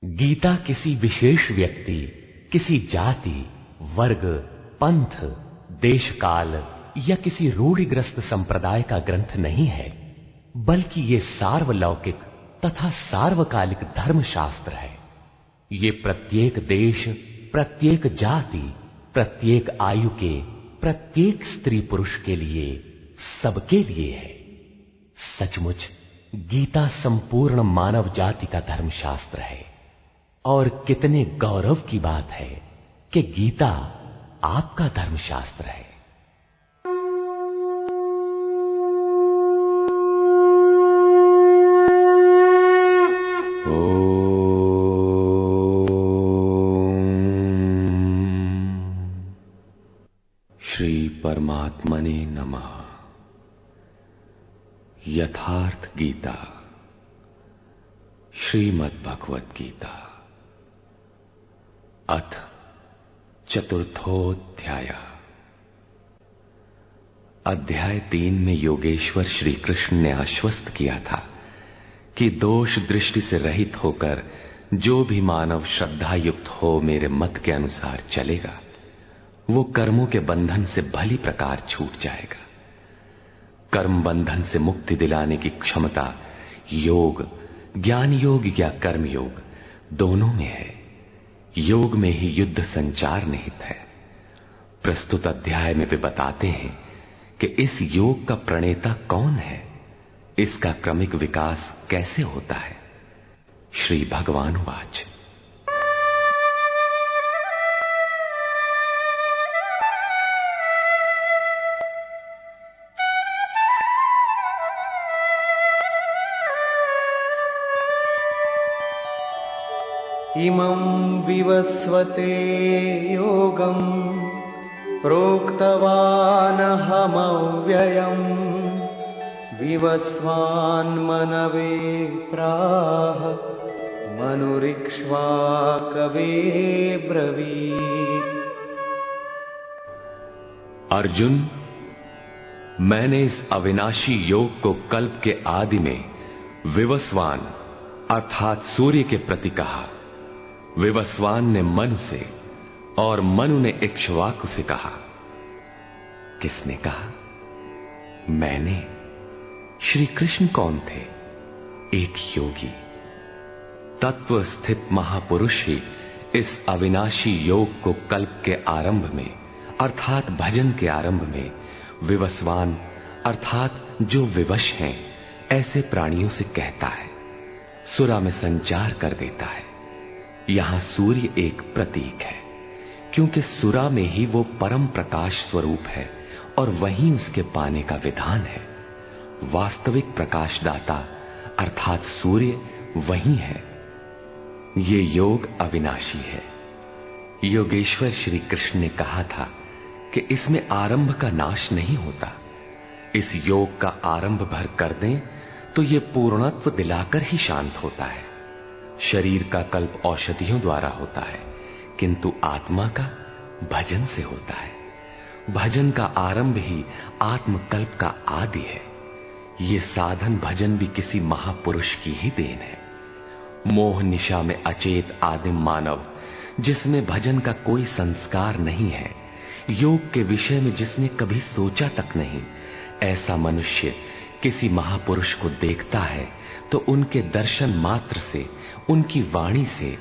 गीता किसी विशेष व्यक्ति, किसी जाति, वर्ग, पंथ, देश काल या किसी रूढ़िग्रस्त संप्रदाय का ग्रंथ नहीं है, बल्कि ये सार्वलौकिक तथा सार्वकालिक धर्मशास्त्र है। ये प्रत्येक देश, प्रत्येक जाति, प्रत्येक आयु के, प्रत्येक स्त्री पुरुष के लिए, सबके लिए है। सचमुच गीता संपूर्ण मानव जाति का धर्मशास्त्र है और कितने गौरव की बात है कि गीता आपका धर्मशास्त्र है। श्री परमात्मने नमः। यथार्थ गीता, श्रीमद् भगवत गीता, अथ चतुर्थोऽध्याय। अध्याय 3 में योगेश्वर श्री कृष्ण ने आश्वस्त किया था कि दोष दृष्टि से रहित होकर जो भी मानव श्रद्धा युक्त हो मेरे मत के अनुसार चलेगा, वो कर्मों के बंधन से भली प्रकार छूट जाएगा। कर्म बंधन से मुक्ति दिलाने की क्षमता योग, ज्ञान योग या कर्म योग दोनों में है। योग में ही युद्ध संचार निहित है। प्रस्तुत अध्याय में वे बताते हैं कि इस योग का प्रणेता कौन है, इसका क्रमिक विकास कैसे होता है। श्री भगवान वाच। इमं विवस्वते योगं प्रोक्तवानहमव्ययम् विवस्वान्मनवे प्राह मनुरिक्ष्वाकवे ब्रवीत्। अर्जुन, मैंने इस अविनाशी योग को कल्प के आदि में विवस्वान अर्थात सूर्य के प्रति कहा। विवस्वान ने मनु से और मनु ने इक्ष्वाकु से कहा। किसने कहा? मैंने। श्री कृष्ण कौन थे? एक योगी, तत्व स्थित महापुरुष ही इस अविनाशी योग को कल्प के आरंभ में अर्थात भजन के आरंभ में विवस्वान अर्थात जो विवश हैं ऐसे प्राणियों से कहता है, सुरा में संचार कर देता है। यहां सूर्य एक प्रतीक है, क्योंकि सुरा में ही वो परम प्रकाश स्वरूप है और वहीं उसके पाने का विधान है। वास्तविक प्रकाशदाता अर्थात सूर्य वहीं है। ये योग अविनाशी है। योगेश्वर श्री कृष्ण ने कहा था कि इसमें आरंभ का नाश नहीं होता। इस योग का आरंभ भर कर दें तो ये पूर्णत्व दिलाकर ही शांत होता है। शरीर का कल्प औषधियों द्वारा होता है, किंतु आत्मा का भजन से होता है। भजन का आरंभ ही आत्मकल्प का आदि है। ये साधन भजन भी किसी महापुरुष की ही देन है। मोह निशा में अचेत आदिम मानव, जिसमें भजन का कोई संस्कार नहीं है, योग के विषय में जिसने कभी सोचा तक नहीं, ऐसा मनुष्य किसी महापुरुष को देखता है तो उनके दर्शन मात्र से, उनकी वाणी से,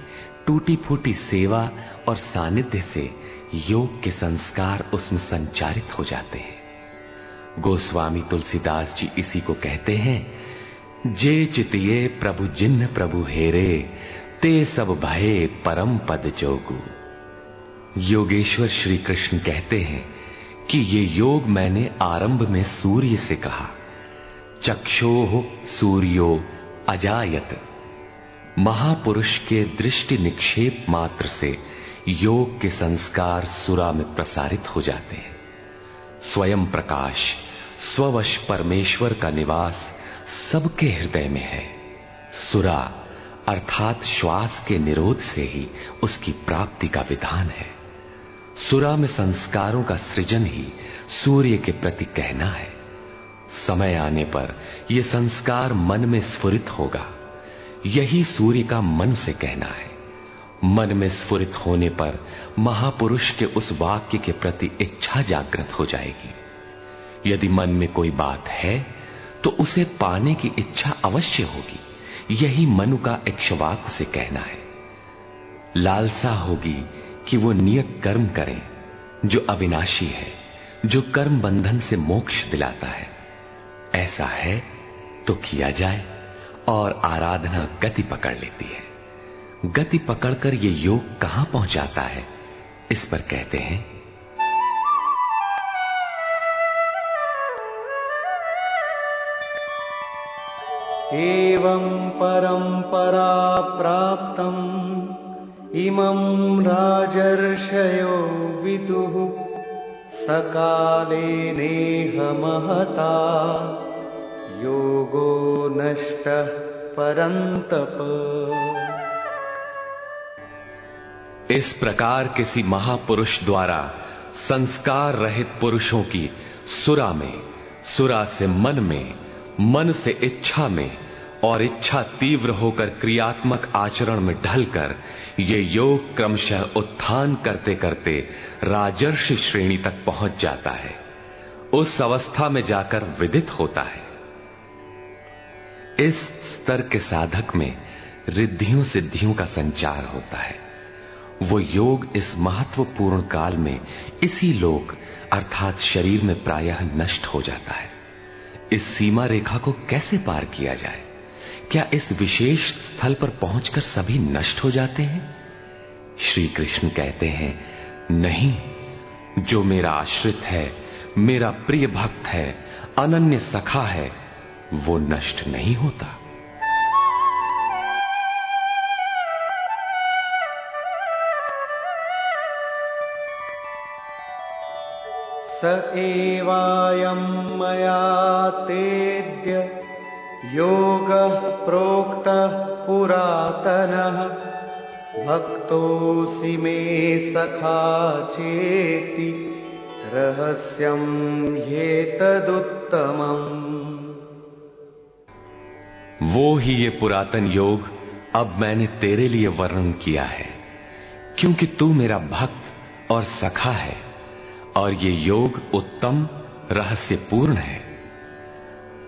टूटी फूटी सेवा और सानिध्य से योग के संस्कार उसमें संचारित हो जाते हैं। गोस्वामी तुलसीदास जी इसी को कहते हैं, जे चितिये प्रभु जिन्ह प्रभु हेरे, ते सब भये परम पद जोगु। योगेश्वर श्री कृष्ण कहते हैं कि ये योग मैंने आरंभ में सूर्य से कहा। चक्षोः सूर्यो अजायत। महापुरुष के दृष्टि निक्षेप मात्र से योग के संस्कार सुरा में प्रसारित हो जाते हैं। स्वयं प्रकाश, स्ववश परमेश्वर का निवास सबके हृदय में है। सुरा अर्थात श्वास के निरोध से ही उसकी प्राप्ति का विधान है। सुरा में संस्कारों का सृजन ही सूर्य के प्रति कहना है। समय आने पर यह संस्कार मन में स्फुरित होगा। यही सूर्य का मन से कहना है। मन में स्फुरित होने पर महापुरुष के उस वाक्य के प्रति इच्छा जागृत हो जाएगी। यदि मन में कोई बात है तो उसे पाने की इच्छा अवश्य होगी। यही मनु का इक्ष्वाकु से कहना है। लालसा होगी कि वो नियत कर्म करें जो अविनाशी है, जो कर्म बंधन से मोक्ष दिलाता है। ऐसा है तो किया जाए और आराधना गति पकड़ लेती है। गति पकड़कर ये योग कहां पहुंचाता है, इस पर कहते हैं एवं परंपरा प्राप्तम् इमं राजर्षयो विदुः सकाले नेह महता योगो नष्टः परन्तप। इस प्रकार किसी महापुरुष द्वारा संस्कार रहित पुरुषों की सुरा में, सुरा से मन में, मन से इच्छा में और इच्छा तीव्र होकर क्रियात्मक आचरण में ढलकर ये योग क्रमशः उत्थान करते करते राजर्षि श्रेणी तक पहुंच जाता है। उस अवस्था में जाकर विदित होता है। इस स्तर के साधक में रिद्धियों सिद्धियों का संचार होता है। वो योग इस महत्वपूर्ण काल में इसी लोक अर्थात शरीर में प्रायः नष्ट हो जाता है। इस सीमा रेखा को कैसे पार किया जाए? क्या इस विशेष स्थल पर पहुंचकर सभी नष्ट हो जाते हैं? श्री कृष्ण कहते हैं, नहीं, जो मेरा आश्रित है, मेरा प्रिय भक्त है, अनन्य सखा है, वो नष्ट नहीं होता। स एवायं मया तेद्य योगः प्रोक्तः पुरातनः भक्तोऽसि मे सखा चेति रहस्यं ह्येतदुत्तमम्। वो ही ये पुरातन योग अब मैंने तेरे लिए वर्णन किया है, क्योंकि तू मेरा भक्त और सखा है और ये योग उत्तम रहस्यपूर्ण है।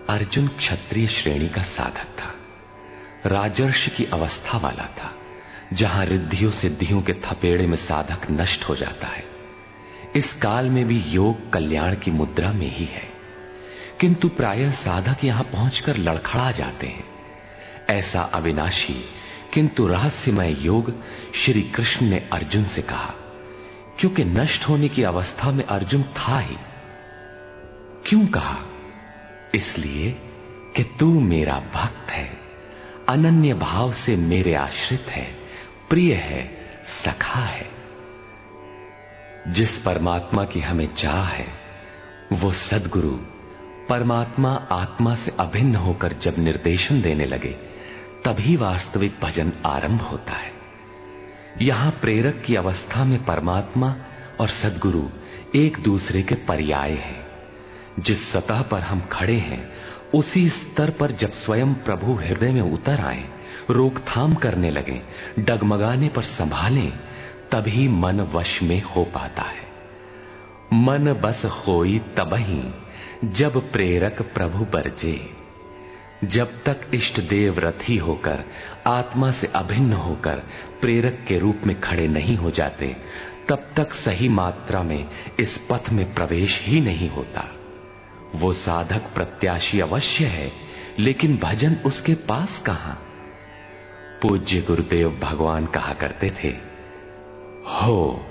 अर्जुन क्षत्रिय श्रेणी का साधक था, राजर्षि की अवस्था वाला था, जहां रिद्धियों सिद्धियों के थपेड़े में साधक नष्ट हो जाता है। इस काल में भी योग कल्याण की मुद्रा में ही है, किंतु प्रायः साधक यहां पहुंचकर लड़खड़ा जाते हैं। ऐसा अविनाशी किंतु रहस्यमय योग श्री कृष्ण ने अर्जुन से कहा, क्योंकि नष्ट होने की अवस्था में अर्जुन था ही। क्यों कहा? इसलिए कि तू मेरा भक्त है, अनन्य भाव से मेरे आश्रित है, प्रिय है, सखा है। जिस परमात्मा की हमें चाह है, वो सद्गुरु परमात्मा आत्मा से अभिन्न होकर जब निर्देशन देने लगे, तभी वास्तविक भजन आरंभ होता है। यहां प्रेरक की अवस्था में परमात्मा और सद्गुरु एक दूसरे के पर्याय हैं। जिस सतह पर हम खड़े हैं, उसी स्तर पर जब स्वयं प्रभु हृदय में उतर आए, रोकथाम करने लगे, डगमगाने पर संभालें, तभी मन वश में हो पाता है। मन बस होई तबही जब प्रेरक प्रभु बरजे। जब तक इष्ट देव रथी होकर आत्मा से अभिन्न होकर प्रेरक के रूप में खड़े नहीं हो जाते, तब तक सही मात्रा में इस पथ में प्रवेश ही नहीं होता। वो साधक प्रत्याशी अवश्य है, लेकिन भजन उसके पास कहां? पूज्य गुरुदेव भगवान कहा करते थे, हो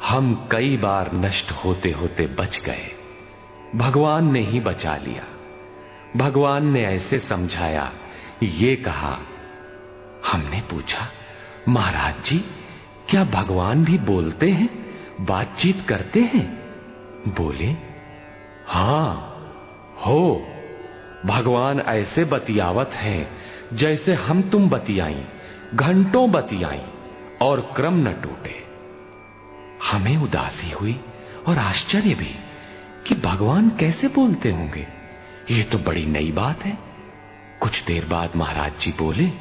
हम कई बार नष्ट होते होते बच गए, भगवान ने ही बचा लिया। भगवान ने ऐसे समझाया, ये कहा। हमने पूछा, महाराज जी, क्या भगवान भी बोलते हैं, बातचीत करते हैं? बोले, हां, हो भगवान ऐसे बतियावत हैं जैसे हम तुम बतियाई, घंटों बतियाई और क्रम न टूटे। हमें उदासी हुई और आश्चर्य भी कि भगवान कैसे बोलते होंगे, ये तो बड़ी नई बात है। कुछ देर बाद महाराज जी बोले,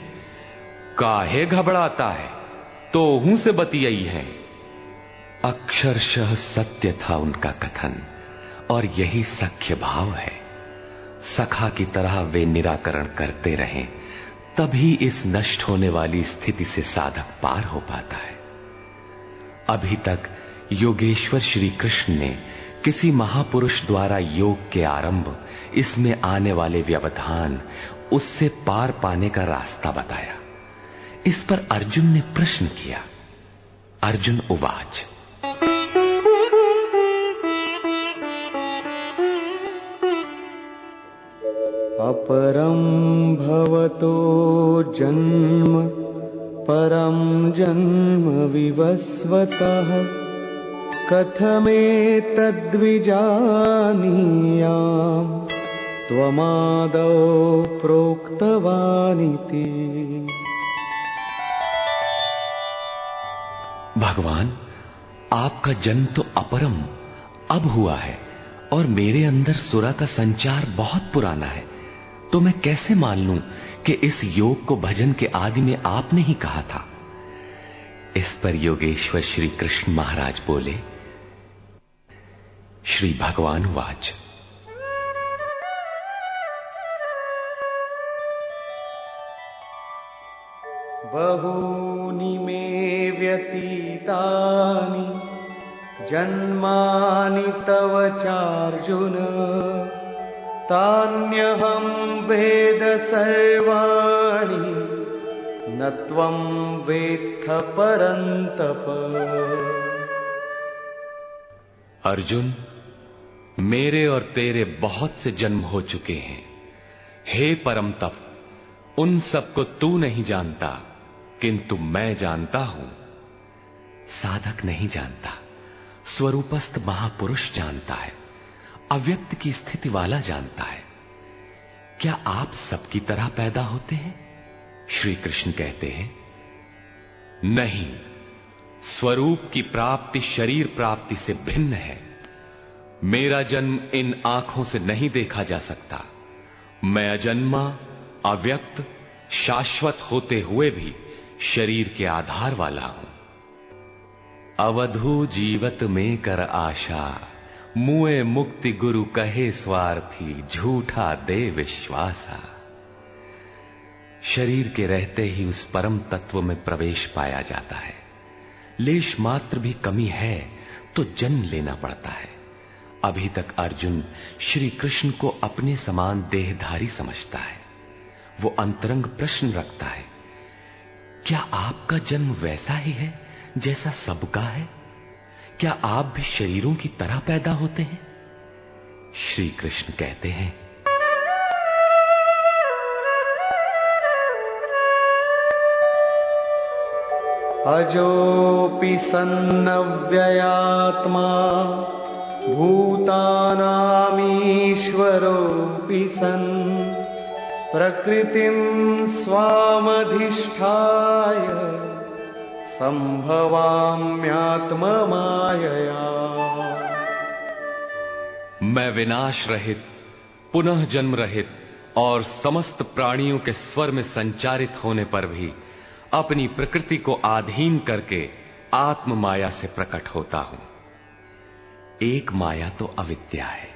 काहे घबराता है, तो हूं से बतियाई है। अक्षरशः सत्य था उनका कथन, और यही सख्य भाव है। सखा की तरह वे निराकरण करते रहें, तभी इस नष्ट होने वाली स्थिति से साधक पार हो पाता है। अभी तक योगेश्वर श्री कृष्ण ने किसी महापुरुष द्वारा योग के आरंभ, इसमें आने वाले व्यवधान, उससे पार पाने का रास्ता बताया। इस पर अर्जुन ने प्रश्न किया। अर्जुन उवाच, अपरं भवतो जन्म परं जन्म विवस्वतः कथमेतद्विजानीयाम् त्वमादौ प्रोक्तवानिति। भगवान, आपका जन्म तो अपरम अब हुआ है, और मेरे अंदर सुरा का संचार बहुत पुराना है, तो मैं कैसे मान लूं कि इस योग को भजन के आदि में आपने ही कहा था। इस पर योगेश्वर श्री कृष्ण महाराज बोले। श्री भगवान वाच, बहूनि मे व्यतीतानि जन्मानि तव चार्जुन तान्यहं वेद सर्वाणि न त्वं वेत्थ परन्तप। अर्जुन, मेरे और तेरे बहुत से जन्म हो चुके हैं। हे परम तप, उन सबको तू नहीं जानता, किंतु मैं जानता हूं। साधक नहीं जानता, स्वरूपस्थ महापुरुष जानता है, अव्यक्त की स्थिति वाला जानता है। क्या आप सबकी तरह पैदा होते हैं? श्री कृष्ण कहते हैं, नहीं, स्वरूप की प्राप्ति शरीर प्राप्ति से भिन्न है। मेरा जन्म इन आंखों से नहीं देखा जा सकता। मैं अजन्मा, अव्यक्त, शाश्वत होते हुए भी शरीर के आधार वाला हूं। अवधू जीवत में कर आशा, मुए मुक्ति गुरु कहे स्वार्थी, झूठा दे विश्वासा। शरीर के रहते ही उस परम तत्व में प्रवेश पाया जाता है। लेश मात्र भी कमी है तो जन्म लेना पड़ता है। अभी तक अर्जुन श्री कृष्ण को अपने समान देहधारी समझता है। वो अंतरंग प्रश्न रखता है, क्या आपका जन्म वैसा ही है जैसा सबका है? क्या आप भी शरीरों की तरह पैदा होते हैं? श्री कृष्ण कहते हैं, अजोऽपि सन्नव्ययात्मा भूतानामीश्वरोऽपि सन् प्रकृतिं स्वामधिष्ठाय संभवाम्यात्ममायया। मैं विनाश रहित, पुनः जन्म रहित और समस्त प्राणियों के स्वर में संचारित होने पर भी अपनी प्रकृति को आधीन करके आत्म माया से प्रकट होता हूं। एक माया तो अविद्या है,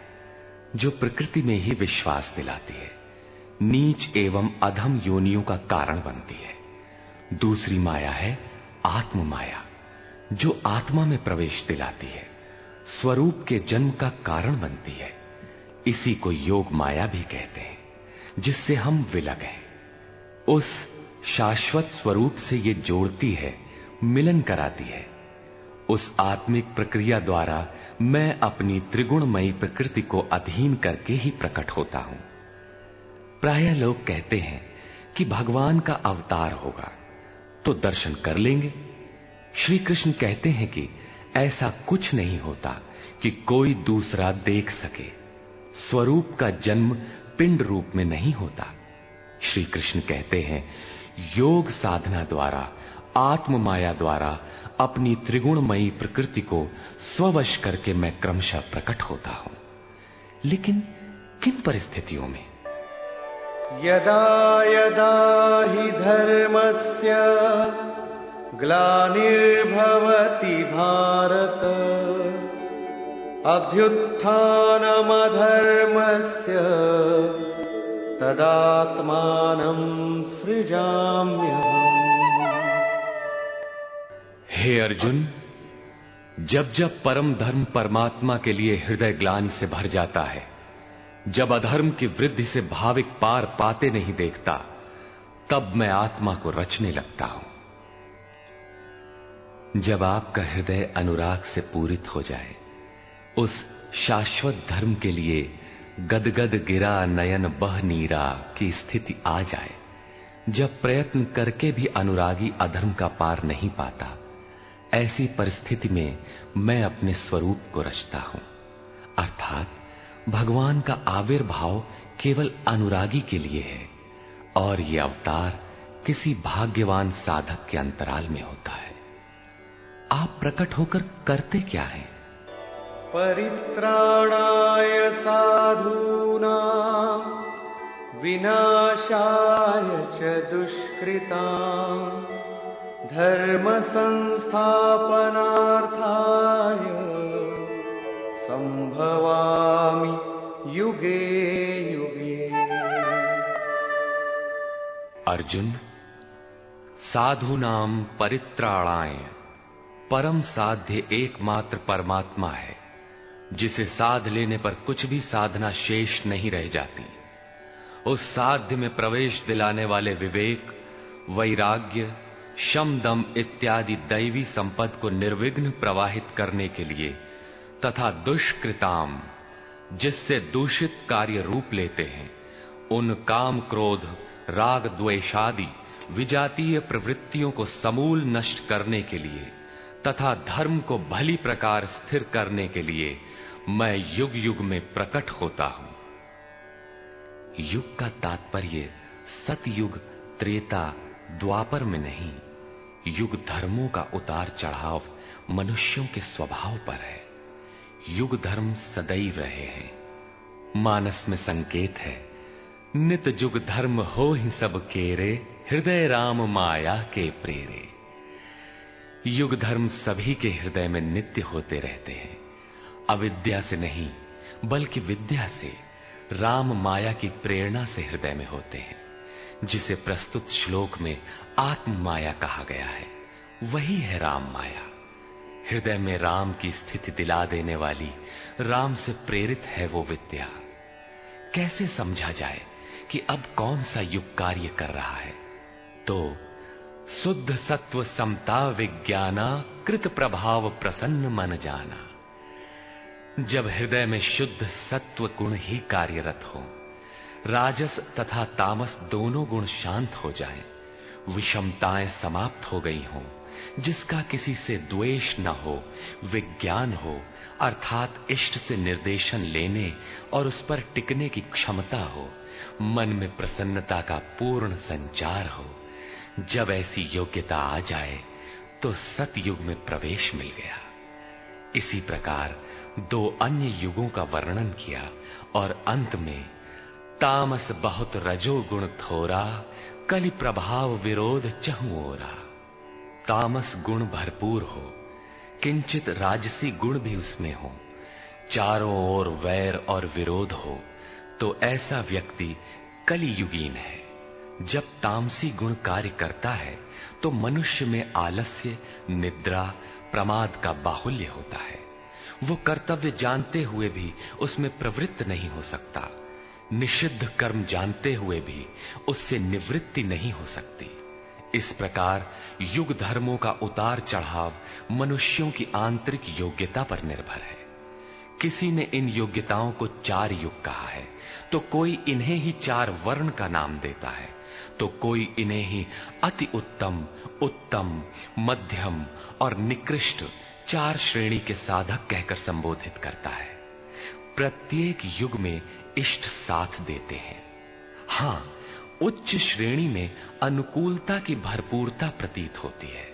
जो प्रकृति में ही विश्वास दिलाती है, नीच एवं अधम योनियों का कारण बनती है। दूसरी माया है आत्म माया, जो आत्मा में प्रवेश दिलाती है, स्वरूप के जन्म का कारण बनती है। इसी को योग माया भी कहते हैं, जिससे हम विलग हैं। उस शाश्वत स्वरूप से ये जोड़ती है, मिलन कराती है। उस आत्मिक प्रक्रिया द्वारा मैं अपनी त्रिगुणमयी प्रकृति को अधीन करके ही प्रकट होता हूं। प्रायः लोग कहते हैं कि भगवान का अवतार होगा तो दर्शन कर लेंगे। श्री कृष्ण कहते हैं कि ऐसा कुछ नहीं होता कि कोई दूसरा देख सके। स्वरूप का जन्म पिंड रूप में नहीं होता। श्री कृष्ण कहते हैं, योग साधना द्वारा, आत्म माया द्वारा अपनी त्रिगुणमयी प्रकृति को स्ववश करके मैं क्रमशः प्रकट होता हूं। लेकिन किन परिस्थितियों में? यदा यदा हि धर्मस्य ग्लानिर्भवति भारत अभ्युत्थानमधर्मस्य तदात्मानं सृजाम्यहम्। हे अर्जुन, जब जब परम धर्म परमात्मा के लिए हृदय ग्लानि से भर जाता है, जब अधर्म की वृद्धि से भाविक पार पाते नहीं देखता, तब मैं आत्मा को रचने लगता हूं। जब आपका हृदय अनुराग से पूरित हो जाए, उस शाश्वत धर्म के लिए गदगद गिरा नयन बह नीरा की स्थिति आ जाए, जब प्रयत्न करके भी अनुरागी अधर्म का पार नहीं पाता, ऐसी परिस्थिति में मैं अपने स्वरूप को रचता हूं। अर्थात भगवान का आविर्भाव केवल अनुरागी के लिए है और ये अवतार किसी भाग्यवान साधक के अंतराल में होता है। आप प्रकट होकर करते क्या हैं? परित्राणाय साधूनां विनाशाय च दुष्कृतां धर्म संस्थापनार्थाय संभवामि युगे युगे। अर्जुन, साधूनां परित्राणाय, परम साध्य एकमात्र परमात्मा है, जिसे साध लेने पर कुछ भी साधना शेष नहीं रह जाती। उस साध्य में प्रवेश दिलाने वाले विवेक, वैराग्य, शम दम इत्यादि दैवी संपद को निर्विघ्न प्रवाहित करने के लिए तथा दुष्कृताम, जिससे दूषित कार्य रूप लेते हैं, उन काम क्रोध राग द्वेषादि विजातीय प्रवृत्तियों को समूल नष्ट करने के लिए तथा धर्म को भली प्रकार स्थिर करने के लिए मैं युग युग में प्रकट होता हूं। युग का तात्पर्य सतयुग, त्रेता, द्वापर में नहीं। युग धर्मों का उतार चढ़ाव मनुष्यों के स्वभाव पर है। युग धर्म सदैव रहे हैं। मानस में संकेत है, नित जुग धर्म हो ही सब केरे, हृदय राम माया के प्रेरे। युग धर्म सभी के हृदय में नित्य होते रहते हैं। अविद्या से नहीं बल्कि विद्या से, राम माया की प्रेरणा से हृदय में होते हैं, जिसे प्रस्तुत श्लोक में आत्म माया कहा गया है। वही है राम माया। हृदय में राम की स्थिति दिला देने वाली, राम से प्रेरित है वो विद्या। कैसे समझा जाए कि अब कौन सा युग कार्य कर रहा है? तो शुद्ध सत्व समता विज्ञाना, कृत प्रभाव प्रसन्न मन जाना। जब हृदय में शुद्ध सत्व गुण ही कार्यरत हो, राजस तथा तामस दोनों गुण शांत हो जाएं, विषमताएं समाप्त हो गई हों, जिसका किसी से द्वेष न हो, विज्ञान हो, अर्थात इष्ट से निर्देशन लेने और उस पर टिकने की क्षमता हो, मन में प्रसन्नता का पूर्ण संचार हो, जब ऐसी योग्यता आ जाए तो सतयुग में प्रवेश मिल गया। इसी प्रकार दो अन्य युगों का वर्णन किया और अंत में तामस बहुत रजो गुण थोरा, कलि प्रभाव विरोध चहुं ओरा। तामस गुण भरपूर हो, किंचित राजसी गुण भी उसमें हो, चारों ओर वैर और विरोध हो, तो ऐसा व्यक्ति कलियुगीन है। जब तामसी गुण कार्य करता है तो मनुष्य में आलस्य, निद्रा, प्रमाद का बाहुल्य होता है। वो कर्तव्य जानते हुए भी उसमें प्रवृत्त नहीं हो सकता, निषिद्ध कर्म जानते हुए भी उससे निवृत्ति नहीं हो सकती। इस प्रकार युग धर्मों का उतार चढ़ाव मनुष्यों की आंतरिक योग्यता पर निर्भर है। किसी ने इन योग्यताओं को 4 युग कहा है, तो कोई इन्हें ही 4 वर्ण का नाम देता है, तो कोई इन्हें ही अति उत्तम, उत्तम, मध्यम और निकृष्ट 4 श्रेणी के साधक कहकर संबोधित करता है। प्रत्येक युग में इष्ट साथ देते हैं। हां, उच्च श्रेणी में अनुकूलता की भरपूरता प्रतीत होती है,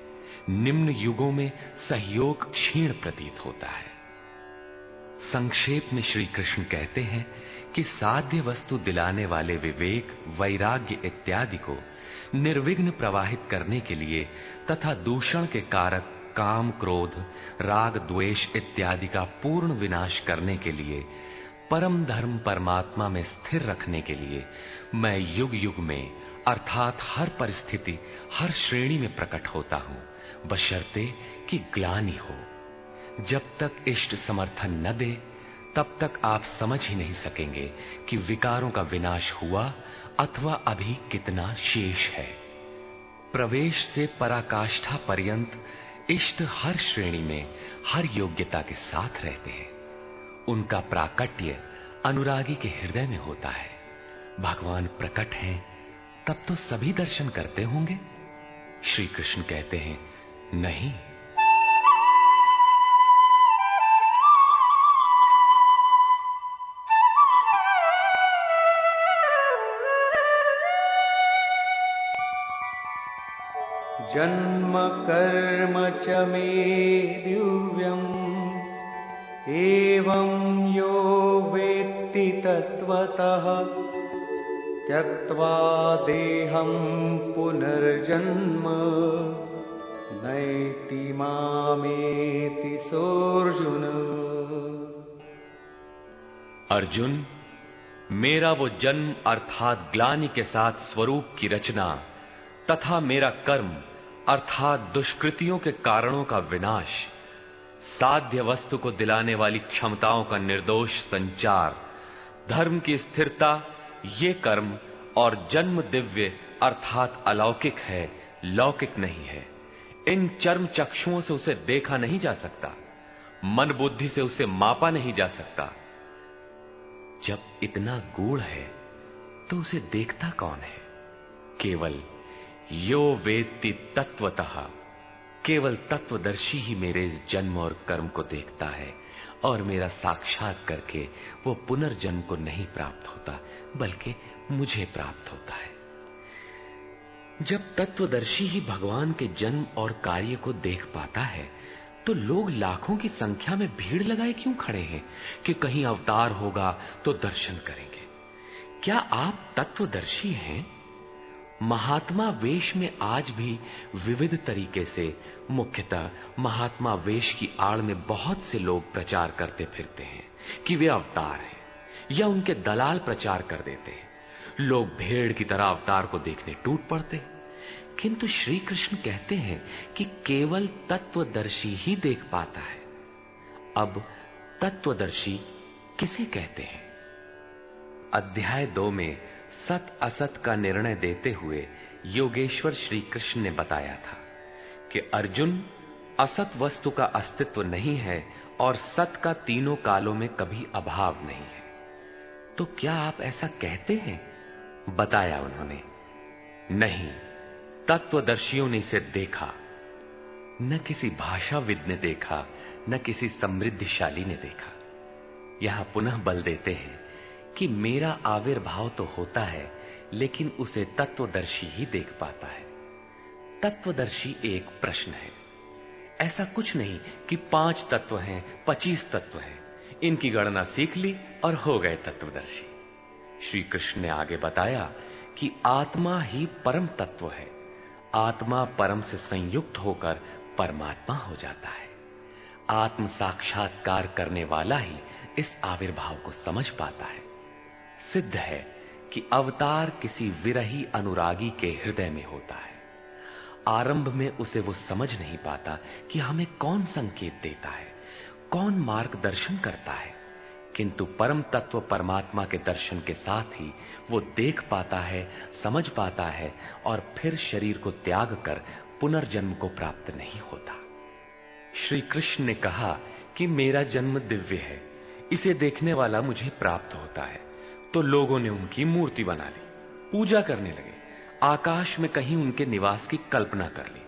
निम्न युगों में सहयोग क्षीण प्रतीत होता है। संक्षेप में श्री कृष्ण कहते हैं कि साध्य वस्तु दिलाने वाले विवेक, वैराग्य इत्यादि को निर्विघ्न प्रवाहित करने के लिए तथा दूषण के कारक काम, क्रोध, राग, द्वेष इत्यादि का पूर्ण विनाश करने के लिए, परम धर्म परमात्मा में स्थिर रखने के लिए मैं युग युग में अर्थात हर परिस्थिति, हर श्रेणी में प्रकट होता हूं, बशर्ते कि ग्लानि हो। जब तक इष्ट समर्थन न दे तब तक आप समझ ही नहीं सकेंगे कि विकारों का विनाश हुआ अथवा अभी कितना शेष है। प्रवेश से पराकाष्ठा पर्यंत इष्ट हर श्रेणी में, हर योग्यता के साथ रहते हैं। उनका प्राकट्य अनुरागी के हृदय में होता है। भगवान प्रकट हैं तब तो सभी दर्शन करते होंगे। श्री कृष्ण कहते हैं, नहीं, जन्म कर्म च मे दिव्यम् एवं यो वेत्ति तत्त्वतः त्यक्त्वा देहं पुनर्जन्म नैति मामेति सोऽर्जुन। अर्जुन, मेरा वो जन्म अर्थात ग्लानि के साथ स्वरूप की रचना तथा मेरा कर्म अर्थात दुष्कृतियों के कारणों का विनाश, साध्य वस्तु को दिलाने वाली क्षमताओं का निर्दोष संचार, धर्म की स्थिरता, ये कर्म और जन्म दिव्य अर्थात अलौकिक है, लौकिक नहीं है। इन चर्म चक्षुओं से उसे देखा नहीं जा सकता, मन बुद्धि से उसे मापा नहीं जा सकता। जब इतना गूढ़ है तो उसे देखता कौन है? केवल यो वेत्ति तत्वतः, केवल तत्वदर्शी ही मेरे इस जन्म और कर्म को देखता है और मेरा साक्षात करके वो पुनर्जन्म को नहीं प्राप्त होता बल्कि मुझे प्राप्त होता है। जब तत्वदर्शी ही भगवान के जन्म और कार्य को देख पाता है तो लोग लाखों की संख्या में भीड़ लगाए क्यों खड़े हैं कि कहीं अवतार होगा तो दर्शन करेंगे? क्या आप तत्वदर्शी हैं? महात्मा वेश में आज भी विविध तरीके से, मुख्यतः महात्मा वेश की आड़ में बहुत से लोग प्रचार करते फिरते हैं कि वे अवतार हैं, या उनके दलाल प्रचार कर देते हैं। लोग भेड़ की तरह अवतार को देखने टूट पड़ते हैं। किंतु श्री कृष्ण कहते हैं कि केवल तत्वदर्शी ही देख पाता है। अब तत्वदर्शी किसे कहते हैं? अध्याय 2 में सत असत का निर्णय देते हुए योगेश्वर श्री कृष्ण ने बताया था कि अर्जुन, असत वस्तु का अस्तित्व नहीं है और सत का तीनों कालों में कभी अभाव नहीं है। तो क्या आप ऐसा कहते हैं? बताया उन्होंने, नहीं, तत्वदर्शियों ने इसे देखा, न किसी भाषाविद ने देखा, न किसी समृद्धिशाली ने देखा। यहां पुनः बल देते हैं कि मेरा आविर्भाव तो होता है लेकिन उसे तत्वदर्शी ही देख पाता है। तत्वदर्शी एक प्रश्न है। ऐसा कुछ नहीं कि 5 तत्व हैं, 25 तत्व हैं, इनकी गणना सीख ली और हो गए तत्वदर्शी। श्री कृष्ण ने आगे बताया कि आत्मा ही परम तत्व है। आत्मा परम से संयुक्त होकर परमात्मा हो जाता है। आत्म साक्षात्कार करने वाला ही इस आविर्भाव को समझ पाता है। सिद्ध है कि अवतार किसी विरही अनुरागी के हृदय में होता है। आरंभ में उसे वो समझ नहीं पाता कि हमें कौन संकेत देता है, कौन मार्गदर्शन करता है, किंतु परम तत्व परमात्मा के दर्शन के साथ ही वो देख पाता है, समझ पाता है और फिर शरीर को त्याग कर पुनर्जन्म को प्राप्त नहीं होता। श्री कृष्ण ने कहा कि मेरा जन्म दिव्य है, इसे देखने वाला मुझे प्राप्त होता है। तो लोगों ने उनकी मूर्ति बना ली, पूजा करने लगे, आकाश में कहीं उनके निवास की कल्पना कर ली।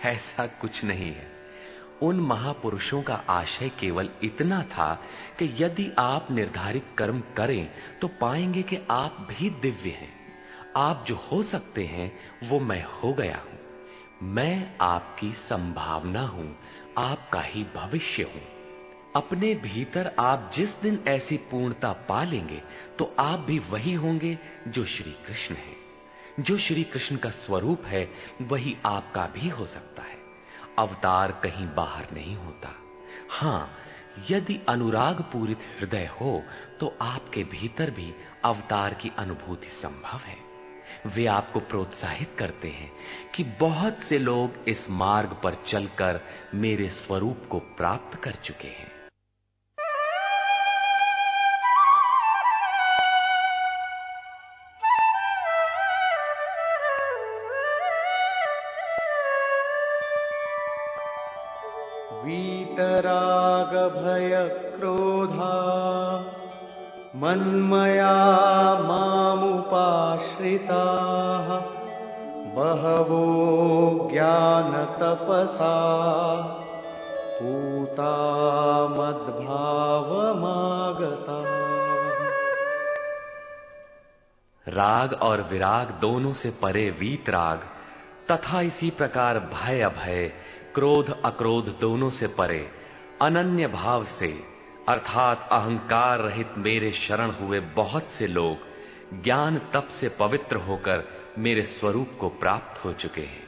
ऐसा कुछ नहीं है। उन महापुरुषों का आशय केवल इतना था कि यदि आप निर्धारित कर्म करें तो पाएंगे कि आप भी दिव्य हैं। आप जो हो सकते हैं वो मैं हो गया हूं। मैं आपकी संभावना हूं, आपका ही भविष्य हूं। अपने भीतर आप जिस दिन ऐसी पूर्णता पा लेंगे तो आप भी वही होंगे जो श्री कृष्ण है। जो श्री कृष्ण का स्वरूप है वही आपका भी हो सकता है। अवतार कहीं बाहर नहीं होता। हां, यदि अनुराग पूरित हृदय हो तो आपके भीतर भी अवतार की अनुभूति संभव है। वे आपको प्रोत्साहित करते हैं कि बहुत से लोग इस मार्ग पर चलकर मेरे स्वरूप को प्राप्त कर चुके हैं। वीतराग भय क्रोधा मन्मया मामुपाश्रिताः बहवो ज्ञान तपसा पूता मद्भावमागता। राग और विराग दोनों से परे वीतराग तथा इसी प्रकार भय अभय, क्रोध अक्रोध दोनों से परे अनन्य भाव से अर्थात अहंकार रहित मेरे शरण हुए बहुत से लोग ज्ञान तप से पवित्र होकर मेरे स्वरूप को प्राप्त हो चुके हैं।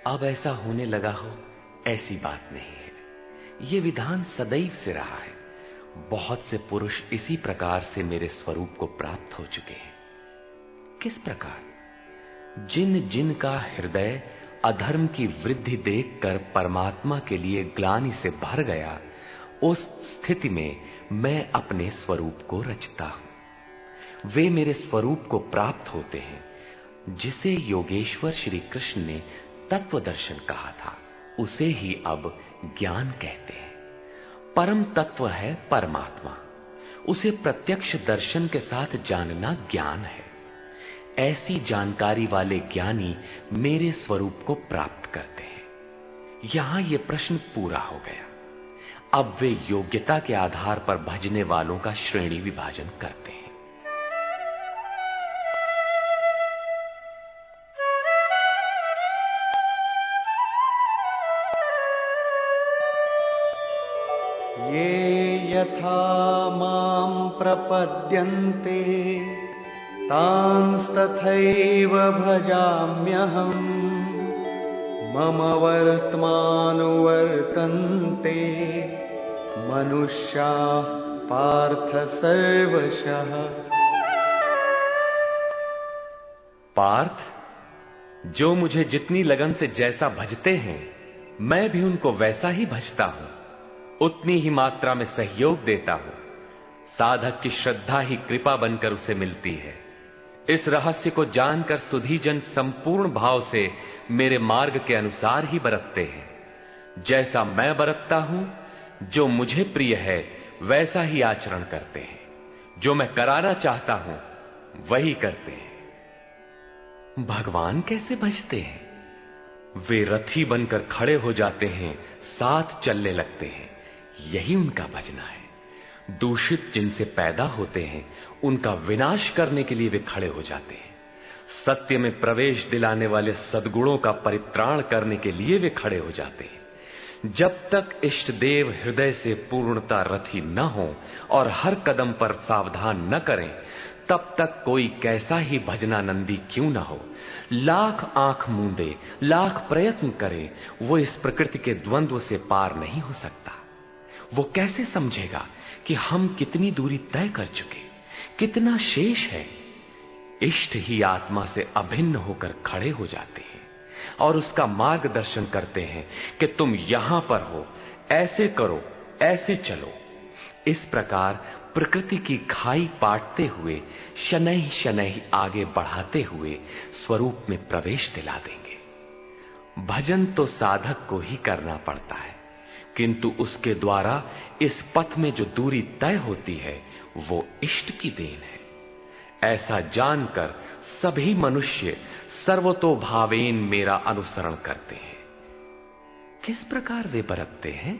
अब ऐसा होने लगा हो, ऐसी बात नहीं है। यह विधान सदैव से रहा है। बहुत से पुरुष इसी प्रकार से मेरे स्वरूप को प्राप्त हो चुके हैं। किस प्रकार? जिन जिन का हृदय अधर्म की वृद्धि देखकर परमात्मा के लिए ग्लानि से भर गया, उस स्थिति में मैं अपने स्वरूप को रचता हूं। वे मेरे स्वरूप को प्राप्त होते हैं, जिसे योगेश्वर श्री कृष्ण ने तत्व दर्शन कहा था, उसे ही अब ज्ञान कहते हैं। परम तत्व है परमात्मा, उसे प्रत्यक्ष दर्शन के साथ जानना ज्ञान है। ऐसी जानकारी वाले ज्ञानी मेरे स्वरूप को प्राप्त करते हैं। यहां यह प्रश्न पूरा हो गया। अब वे योग्यता के आधार पर भजने वालों का श्रेणी विभाजन करते हैं। ये यथा मां प्रपद्यन्ते तांस्तथैव भजाम्यहम् मम वर्त्मानुवर्तन्ते मनुष्याः पार्थ सर्वशः। पार्थ, जो मुझे जितनी लगन से जैसा भजते हैं, मैं भी उनको वैसा ही भजता हूं, उतनी ही मात्रा में सहयोग देता हूं। साधक की श्रद्धा ही कृपा बनकर उसे मिलती है। इस रहस्य को जानकर सुधीजन संपूर्ण भाव से मेरे मार्ग के अनुसार ही बरतते हैं। जैसा मैं बरतता हूं, जो मुझे प्रिय है वैसा ही आचरण करते हैं। जो मैं कराना चाहता हूं वही करते हैं। भगवान कैसे भजते हैं? वे रथी बनकर खड़े हो जाते हैं, साथ चलने लगते हैं। यही उनका भजना है। दूषित जिनसे पैदा होते हैं, उनका विनाश करने के लिए वे खड़े हो जाते हैं। सत्य में प्रवेश दिलाने वाले सद्गुणों का परित्राण करने के लिए वे खड़े हो जाते हैं। जब तक इष्ट देव हृदय से पूर्णता रथी न हो और हर कदम पर सावधान न करें, तब तक कोई कैसा ही भजनानंदी क्यों न हो, लाख आंख मूंदे, लाख प्रयत्न करे, वो इस प्रकृति के द्वंद्व से पार नहीं हो सकता। वो कैसे समझेगा कि हम कितनी दूरी तय कर चुके, कितना शेष है। इष्ट ही आत्मा से अभिन्न होकर खड़े हो जाते हैं और उसका मार्गदर्शन करते हैं कि तुम यहां पर हो, ऐसे करो, ऐसे चलो। इस प्रकार प्रकृति की खाई पाटते हुए, शनैः शनैः आगे बढ़ाते हुए स्वरूप में प्रवेश दिला देंगे। भजन तो साधक को ही करना पड़ता है, किंतु उसके द्वारा इस पथ में जो दूरी तय होती है वो इष्ट की देन है। ऐसा जानकर सभी मनुष्य सर्वतोभावेन मेरा अनुसरण करते हैं। किस प्रकार वे बरतते हैं?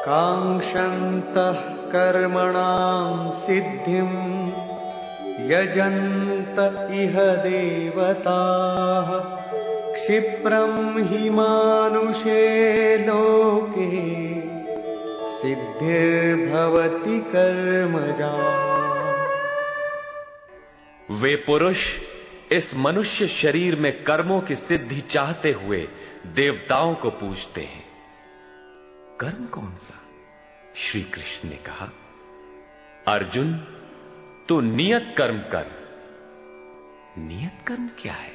कांक्षन्तः कर्मणां सिद्धिं यजन्त इह देवताः क्षिप्रं हि मानुषे लोके सिद्धिर्भवति कर्मजा। वे पुरुष इस मनुष्य शरीर में कर्मों की सिद्धि चाहते हुए देवताओं को पूजते हैं। कर्म कौन सा? श्री कृष्ण ने कहा, अर्जुन तू नियत कर्म कर। नियत कर्म क्या है?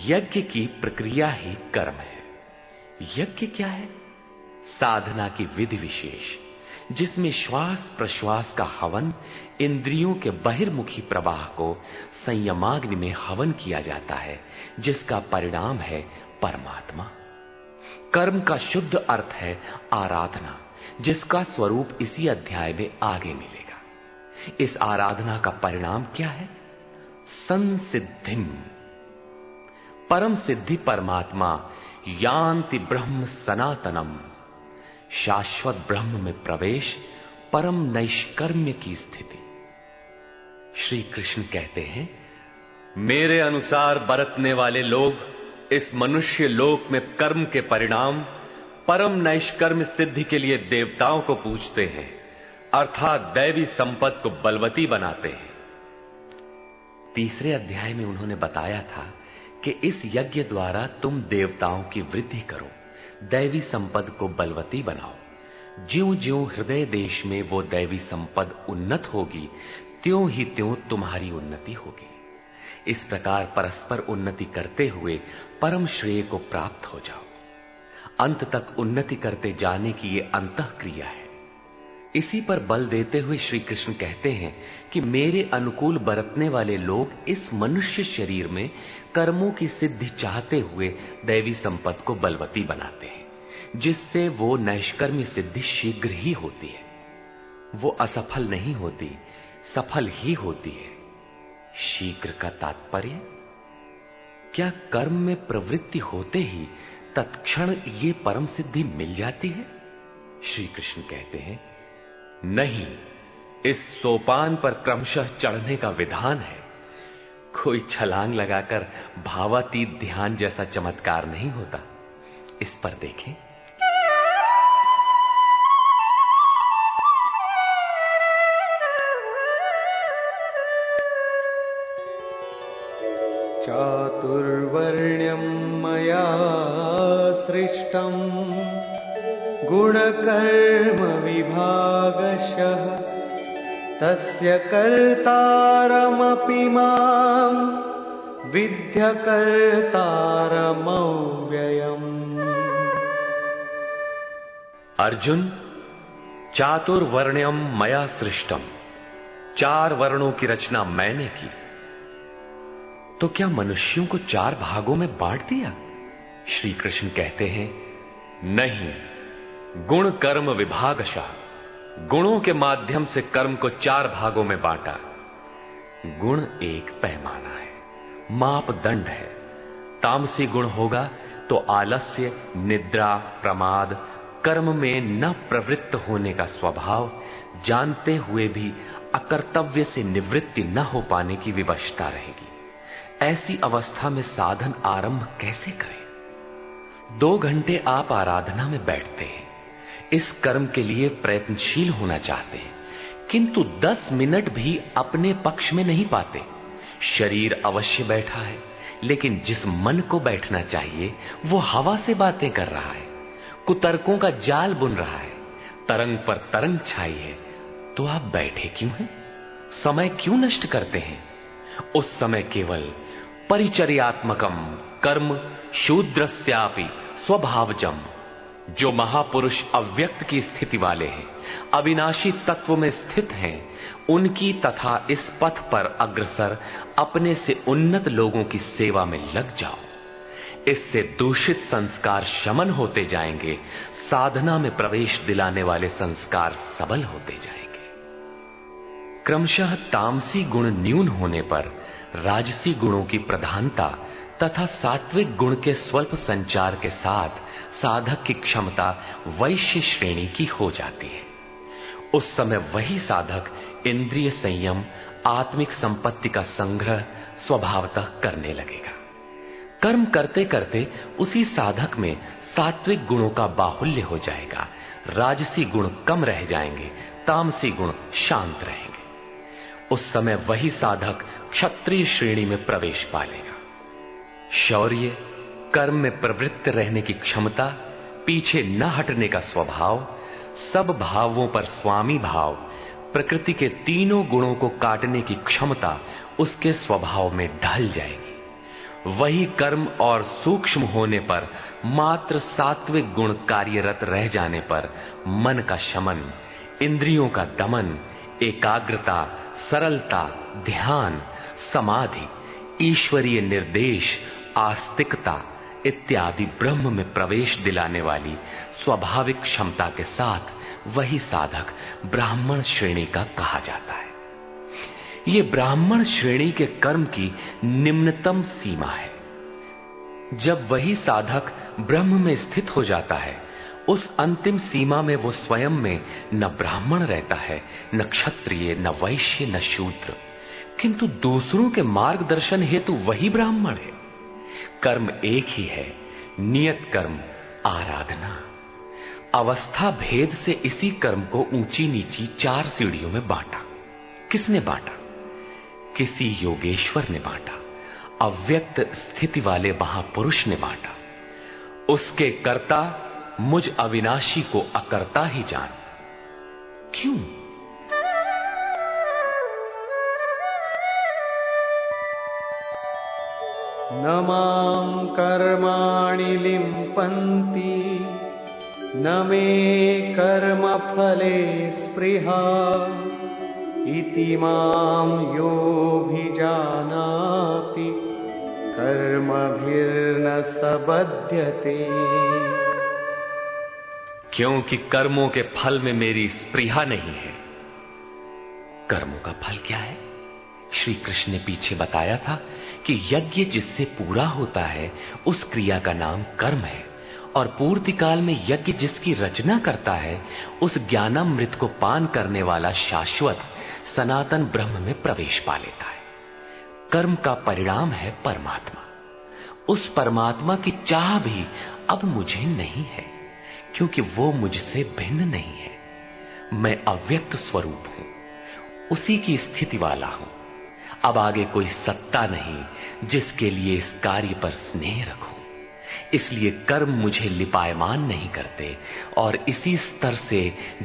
यज्ञ की प्रक्रिया ही कर्म है। यज्ञ क्या है? साधना की विधि विशेष, जिसमें श्वास प्रश्वास का हवन, इंद्रियों के बहिर्मुखी प्रवाह को संयमाग्नि में हवन किया जाता है, जिसका परिणाम है परमात्मा। कर्म का शुद्ध अर्थ है आराधना, जिसका स्वरूप इसी अध्याय में आगे मिलेगा। इस आराधना का परिणाम क्या है? संसिद्धिम, परम सिद्धि परमात्मा, यान्ति ब्रह्म सनातनम, शाश्वत ब्रह्म में प्रवेश, परम नैष्कर्म्य की स्थिति। श्री कृष्ण कहते हैं, मेरे अनुसार बरतने वाले लोग इस मनुष्य लोक में कर्म के परिणाम परम नैष्कर्म्य सिद्धि के लिए देवताओं को पूजते हैं, अर्थात दैवी संपत्ति को बलवती बनाते हैं। तीसरे अध्याय में उन्होंने बताया था कि इस यज्ञ द्वारा तुम देवताओं की वृद्धि करो, दैवी संपद को बलवती बनाओ। ज्यों ज्यों हृदय देश में वो दैवी संपद उन्नत होगी, त्यों ही त्यों तुम्हारी उन्नति होगी। इस प्रकार परस्पर उन्नति करते हुए परम श्रेय को प्राप्त हो जाओ। अंत तक उन्नति करते जाने की ये अंतःक्रिया है। इसी पर बल देते हुए श्री कृष्ण कहते हैं कि मेरे अनुकूल बरतने वाले लोग इस मनुष्य शरीर में कर्मों की सिद्धि चाहते हुए दैवी संपत्ति को बलवती बनाते हैं, जिससे वो नैष्कर्म्य सिद्धि शीघ्र ही होती है। वो असफल नहीं होती, सफल ही होती है। शीघ्र का तात्पर्य, क्या कर्म में प्रवृत्ति होते ही तत्क्षण ये परम सिद्धि मिल जाती है? श्री कृष्ण कहते हैं, नहीं, इस सोपान पर क्रमशः चढ़ने का विधान है। कोई छलांग लगाकर भावातीत ध्यान जैसा चमत्कार नहीं होता। इस पर देखें। चातुर्वर्ण्यं मया सृष्टं गुणकर्म विभागशः तस्य कर्तारमपि मां विद्य कर्तारमव्ययम्। अर्जुन, चातुर्वर्ण्यम मया सृष्टम, 4 वर्णों की रचना मैंने की। तो क्या मनुष्यों को 4 भागों में बांट दिया? श्री कृष्ण कहते हैं, नहीं, गुण कर्म विभागशः, गुणों के माध्यम से कर्म को 4 भागों में बांटा। गुण एक पैमाना है, मापदंड है। तामसी गुण होगा तो आलस्य, निद्रा, प्रमाद, कर्म में न प्रवृत्त होने का स्वभाव, जानते हुए भी अकर्तव्य से निवृत्ति न हो पाने की विवशता रहेगी। ऐसी अवस्था में साधन आरंभ कैसे करें? 2 घंटे आप आराधना में बैठते हैं, इस कर्म के लिए प्रयत्नशील होना चाहते हैं, किंतु 10 मिनट भी अपने पक्ष में नहीं पाते। शरीर अवश्य बैठा है, लेकिन जिस मन को बैठना चाहिए वो हवा से बातें कर रहा है, कुतर्कों का जाल बुन रहा है, तरंग पर तरंग छाई है। तो आप बैठे क्यों हैं? समय क्यों नष्ट करते हैं? उस समय केवल परिचर्यात्मकम कर्म शूद्रस्यापि स्वभावजम, जो महापुरुष अव्यक्त की स्थिति वाले हैं, अविनाशी तत्व में स्थित हैं, उनकी तथा इस पथ पर अग्रसर अपने से उन्नत लोगों की सेवा में लग जाओ। इससे दूषित संस्कार शमन होते जाएंगे, साधना में प्रवेश दिलाने वाले संस्कार सबल होते जाएंगे। क्रमशः तामसी गुण न्यून होने पर राजसी गुणों की प्रधानता तथा सात्विक गुण के स्वल्प संचार के साथ साधक की क्षमता वैश्य श्रेणी की हो जाती है। उस समय वही साधक इंद्रिय संयम, आत्मिक संपत्ति का संग्रह स्वभावतः करने लगेगा। कर्म करते करते उसी साधक में सात्विक गुणों का बाहुल्य हो जाएगा, राजसी गुण कम रह जाएंगे, तामसी गुण शांत रहेंगे। उस समय वही साधक क्षत्रिय श्रेणी में प्रवेश पालेगा। शौर्य, कर्म में प्रवृत्त रहने की क्षमता, पीछे न हटने का स्वभाव, सब भावों पर स्वामी भाव, प्रकृति के तीनों गुणों को काटने की क्षमता उसके स्वभाव में ढल जाएगी। वही कर्म और सूक्ष्म होने पर, मात्र सात्विक गुण कार्यरत रह जाने पर मन का शमन, इंद्रियों का दमन, एकाग्रता, सरलता, ध्यान, समाधि, ईश्वरीय निर्देश, आस्तिकता इत्यादि ब्रह्म में प्रवेश दिलाने वाली स्वाभाविक क्षमता के साथ वही साधक ब्राह्मण श्रेणी का कहा जाता है। ये ब्राह्मण श्रेणी के कर्म की निम्नतम सीमा है। जब वही साधक ब्रह्म में स्थित हो जाता है, उस अंतिम सीमा में वो स्वयं में न ब्राह्मण रहता है, न क्षत्रिय, न वैश्य, न शूद्र, किंतु दूसरों के मार्गदर्शन हेतु वही ब्राह्मण है। कर्म एक ही है, नियत कर्म आराधना। अवस्था भेद से इसी कर्म को ऊंची नीची 4 सीढ़ियों में बांटा। किसने बांटा? किसी योगेश्वर ने बांटा, अव्यक्त स्थिति वाले महापुरुष ने बांटा। उसके कर्ता मुझ अविनाशी को अकर्ता ही जान। क्यों? न मां कर्माणि लिम्पन्ति न मे कर्मफले स्पृहा इति मां योऽभिजानाति कर्मभिर्न स बध्यते। क्योंकि कर्मों के फल में मेरी स्पृहा नहीं है। कर्मों का फल क्या है? श्री कृष्ण ने पीछे बताया था कि यज्ञ जिससे पूरा होता है उस क्रिया का नाम कर्म है, और पूर्ति काल में यज्ञ जिसकी रचना करता है उस ज्ञानामृत को पान करने वाला शाश्वत सनातन ब्रह्म में प्रवेश पा लेता है। कर्म का परिणाम है परमात्मा। उस परमात्मा की चाह भी अब मुझे नहीं है, क्योंकि वो मुझसे भिन्न नहीं है। मैं अव्यक्त स्वरूप हूं, उसी की स्थिति वाला हूं। अब आगे कोई सत्ता नहीं जिसके लिए इस कार्य पर स्नेह रखूं। इसलिए कर्म मुझे लिपायमान नहीं करते, और इसी स्तर से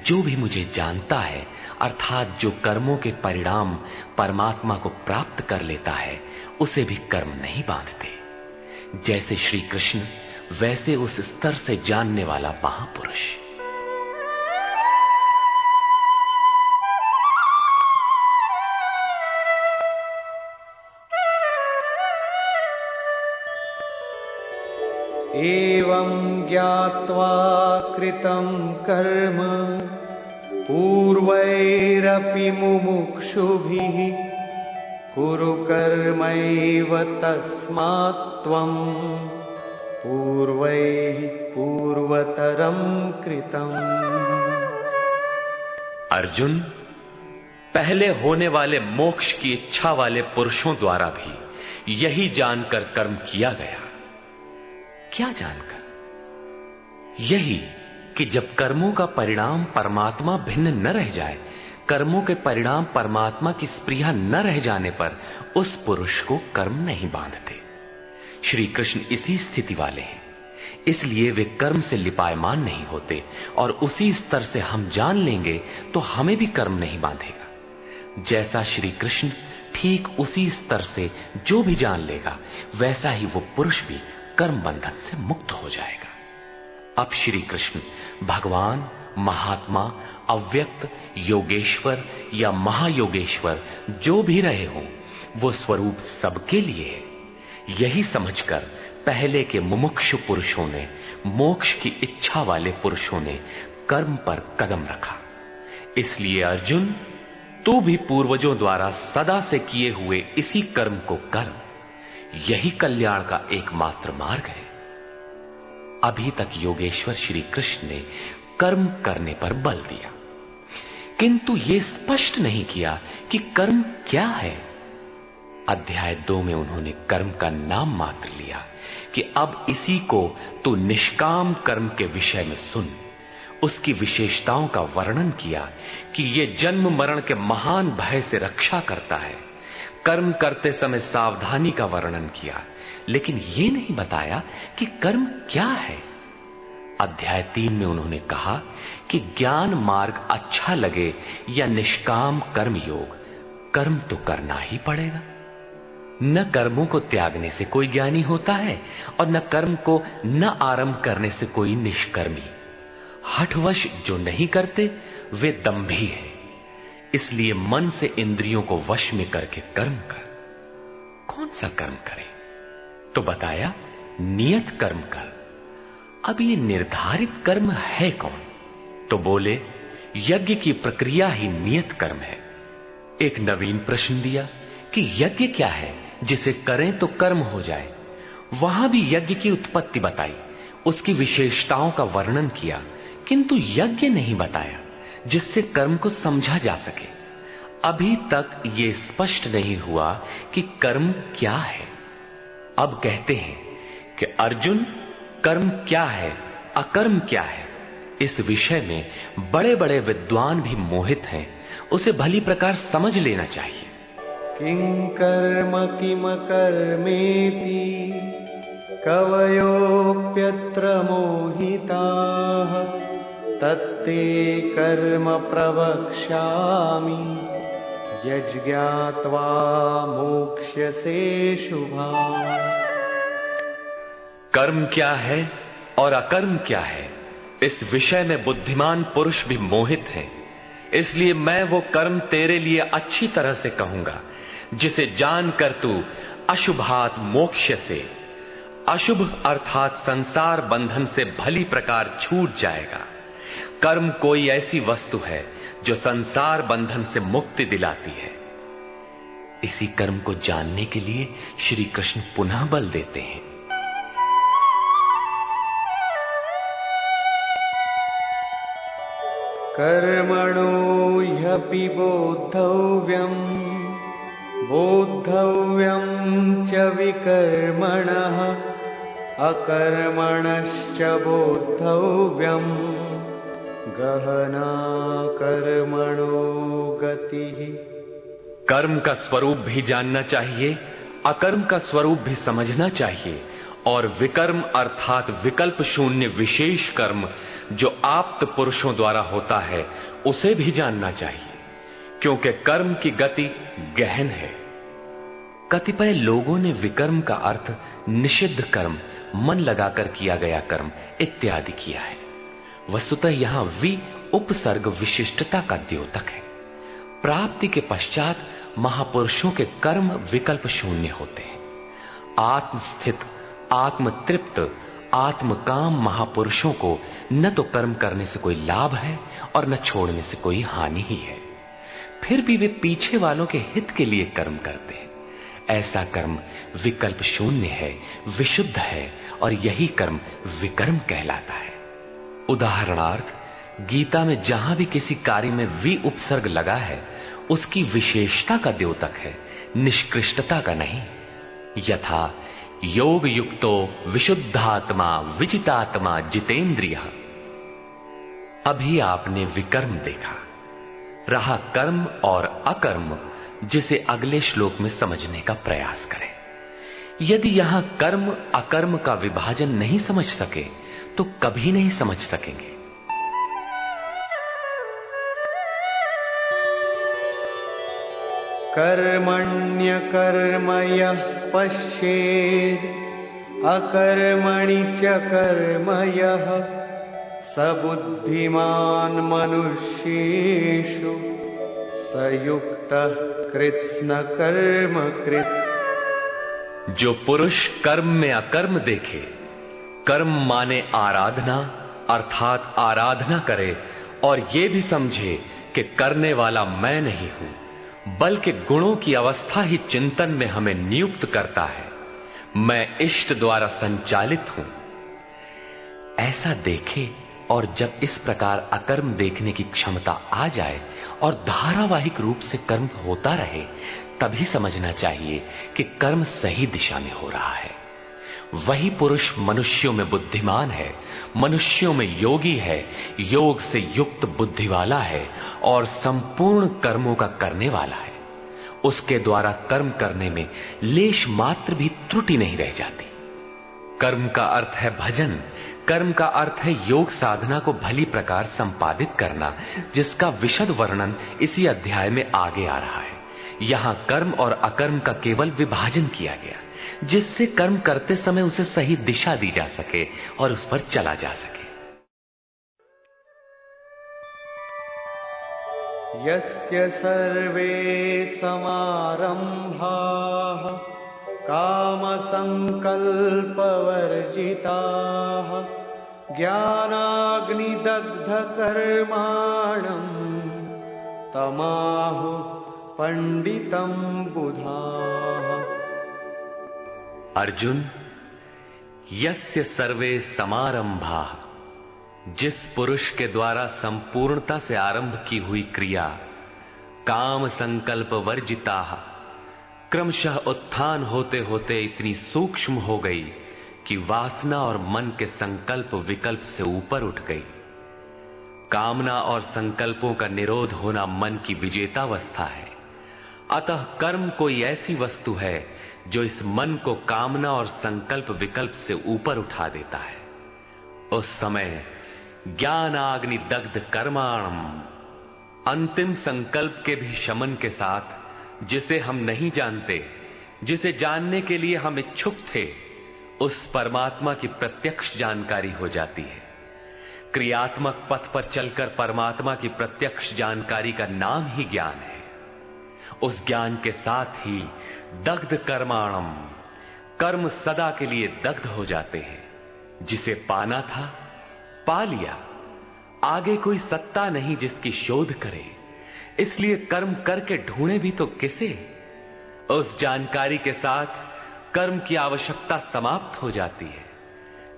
जो भी मुझे जानता है, अर्थात जो कर्मों के परिणाम परमात्मा को प्राप्त कर लेता है, उसे भी कर्म नहीं बांधते। जैसे श्री कृष्ण, वैसे उस स्तर से जानने वाला महापुरुष। एवं ज्ञात्वा कृतं कर्म पूर्वैरपि मुमुक्षुभिः कुरु कर्मैव तस्मात् त्वं पूर्वैः पूर्वतरं कृतम्। अर्जुन, पहले होने वाले मोक्ष की इच्छा वाले पुरुषों द्वारा भी यही जानकर कर्म किया गया। क्या जानकर? यही कि जब कर्मों का परिणाम परमात्मा भिन्न न रह जाए, कर्मों के परिणाम परमात्मा की स्पृहा न रह जाने पर उस पुरुष को कर्म नहीं बांधते। श्री कृष्ण इसी स्थिति वाले हैं, इसलिए वे कर्म से लिपायमान नहीं होते, और उसी स्तर से हम जान लेंगे तो हमें भी कर्म नहीं बांधेगा। जैसा श्री कृष्ण, ठीक उसी स्तर से जो भी जान लेगा, वैसा ही वो पुरुष भी कर्म बंधन से मुक्त हो जाएगा। अब श्री कृष्ण भगवान, महात्मा, अव्यक्त, योगेश्वर या महायोगेश्वर जो भी रहे हों, वो स्वरूप सबके लिए है। यही समझकर पहले के मुमुक्षु पुरुषों ने, मोक्ष की इच्छा वाले पुरुषों ने कर्म पर कदम रखा। इसलिए अर्जुन, तू भी पूर्वजों द्वारा सदा से किए हुए इसी कर्म को कर। यही कल्याण का एकमात्र मार्ग है। अभी तक योगेश्वर श्री कृष्ण ने कर्म करने पर बल दिया। किंतु यह स्पष्ट नहीं किया कि कर्म क्या है। अध्याय 2 में उन्होंने कर्म का नाम मात्र लिया कि अब इसी को तू निष्काम कर्म के विषय में सुन। उसकी विशेषताओं का वर्णन किया कि यह जन्म मरण के महान भय से रक्षा करता है। कर्म करते समय सावधानी का वर्णन किया, लेकिन यह नहीं बताया कि कर्म क्या है। अध्याय 3 में उन्होंने कहा कि ज्ञान मार्ग अच्छा लगे या निष्काम कर्म योग, कर्म तो करना ही पड़ेगा। न कर्मों को त्यागने से कोई ज्ञानी होता है और न कर्म को न आरंभ करने से कोई निष्कर्मी। हठवश जो नहीं करते वे दंभी हैं। इसलिए मन से इंद्रियों को वश में करके कर्म कर। कौन सा कर्म करे? तो बताया नियत कर्म कर। अब ये निर्धारित कर्म है कौन? तो बोले यज्ञ की प्रक्रिया ही नियत कर्म है। एक नवीन प्रश्न दिया कि यज्ञ क्या है जिसे करें तो कर्म हो जाए। वहां भी यज्ञ की उत्पत्ति बताई, उसकी विशेषताओं का वर्णन किया, किंतु यज्ञ नहीं बताया जिससे कर्म को समझा जा सके। अभी तक यह स्पष्ट नहीं हुआ कि कर्म क्या है। अब कहते हैं कि अर्जुन, कर्म क्या है, अकर्म क्या है, इस विषय में बड़े बड़े विद्वान भी मोहित हैं। उसे भली प्रकार समझ लेना चाहिए। किं कर्म किम कर्मेति कवयोप्यत्र मोहिताः तत्ते कर्म प्रवक्ष्यामि यज्ञात्वा मोक्ष्यसे शुभात्। कर्म क्या है और अकर्म क्या है, इस विषय में बुद्धिमान पुरुष भी मोहित हैं। इसलिए मैं वो कर्म तेरे लिए अच्छी तरह से कहूंगा जिसे जानकर तू अशुभात मोक्ष से, अशुभ अर्थात संसार बंधन से भली प्रकार छूट जाएगा। कर्म कोई ऐसी वस्तु है जो संसार बंधन से मुक्ति दिलाती है। इसी कर्म को जानने के लिए श्री कृष्ण पुनः बल देते हैं। कर्मणो ह्यपि बोद्धव्यम् बोद्धव्यं च विकर्मणः अकर्मणश्च बोद्धव्यं गहना कर्मणो गतिः। कर्म का स्वरूप भी जानना चाहिए, अकर्म का स्वरूप भी समझना चाहिए, और विकर्म अर्थात विकल्प शून्य विशेष कर्म जो आप्त पुरुषों द्वारा होता है उसे भी जानना चाहिए, क्योंकि कर्म की गति गहन है। कतिपय लोगों ने विकर्म का अर्थ निषिद्ध कर्म, मन लगाकर किया गया कर्म इत्यादि किया है। वस्तुतः यहां वि उपसर्ग विशिष्टता का द्योतक है। प्राप्ति के पश्चात महापुरुषों के कर्म विकल्प शून्य होते हैं। आत्मस्थित, आत्मतृप्त, आत्मकाम महापुरुषों को न तो कर्म करने से कोई लाभ है और न छोड़ने से कोई हानि ही है। फिर भी वे पीछे वालों के हित के लिए कर्म करते हैं। ऐसा कर्म विकल्प शून्य है, विशुद्ध है, और यही कर्म विकर्म कहलाता है। उदाहरणार्थ, गीता में जहां भी किसी कार्य में वि उपसर्ग लगा है उसकी विशेषता का द्योतक है, निष्कृष्टता का नहीं। यथा योग युक्तो विशुद्धात्मा विजितात्मा जितेंद्रिय। अभी आपने विकर्म देखा, रहा कर्म और अकर्म, जिसे अगले श्लोक में समझने का प्रयास करें। यदि यहां कर्म अकर्म का विभाजन नहीं समझ सके तो कभी नहीं समझ सकेंगे। कर्मण्यकर्म यः पश्येत् अकर्मणि च कर्म यः स बुद्धिमान् मनुष्येषु स युक्तः कृत्स्न कर्म कृत्। जो पुरुष कर्म में अकर्म देखे, कर्म माने आराधना अर्थात आराधना करे, और ये भी समझे कि करने वाला मैं नहीं हूं बल्कि गुणों की अवस्था ही चिंतन में हमें नियुक्त करता है, मैं इष्ट द्वारा संचालित हूं, ऐसा देखे और जब इस प्रकार अकर्म देखने की क्षमता आ जाए और धारावाहिक रूप से कर्म होता रहे, तभी समझना चाहिए कि कर्म सही दिशा में हो रहा है। वही पुरुष मनुष्यों में बुद्धिमान है, मनुष्यों में योगी है, योग से युक्त बुद्धि वाला है और संपूर्ण कर्मों का करने वाला है। उसके द्वारा कर्म करने में लेश मात्र भी त्रुटि नहीं रह जाती। कर्म का अर्थ है भजन, कर्म का अर्थ है योग साधना को भली प्रकार संपादित करना, जिसका विशद वर्णन इसी अध्याय में आगे आ रहा है। यहां कर्म और अकर्म का केवल विभाजन किया गया, जिससे कर्म करते समय उसे सही दिशा दी जा सके और उस पर चला जा सके। यस्य सर्वे समारंभाः कामसंकल्पवर्जिताः ज्ञानाग्निदग्धकर्माणम् तमाहुः पंडितम बुधाः। अर्जुन, यस्य सर्वे समारंभाः, जिस पुरुष के द्वारा संपूर्णता से आरंभ की हुई क्रिया काम संकल्प वर्जिताः क्रमशः उत्थान होते होते इतनी सूक्ष्म हो गई कि वासना और मन के संकल्प विकल्प से ऊपर उठ गई। कामना और संकल्पों का निरोध होना मन की विजेतावस्था है। अतः कर्म कोई ऐसी वस्तु है जो इस मन को कामना और संकल्प विकल्प से ऊपर उठा देता है। उस समय ज्ञानाग्नि दग्ध कर्माणम, अंतिम संकल्प के भी शमन के साथ, जिसे हम नहीं जानते, जिसे जानने के लिए हम इच्छुक थे, उस परमात्मा की प्रत्यक्ष जानकारी हो जाती है। क्रियात्मक पथ पर चलकर परमात्मा की प्रत्यक्ष जानकारी का नाम ही ज्ञान है। उस ज्ञान के साथ ही दग्ध कर्माणम, कर्म सदा के लिए दग्ध हो जाते हैं। जिसे पाना था पा लिया, आगे कोई सत्ता नहीं जिसकी शोध करे, इसलिए कर्म करके ढूंढे भी तो किसे। उस जानकारी के साथ कर्म की आवश्यकता समाप्त हो जाती है।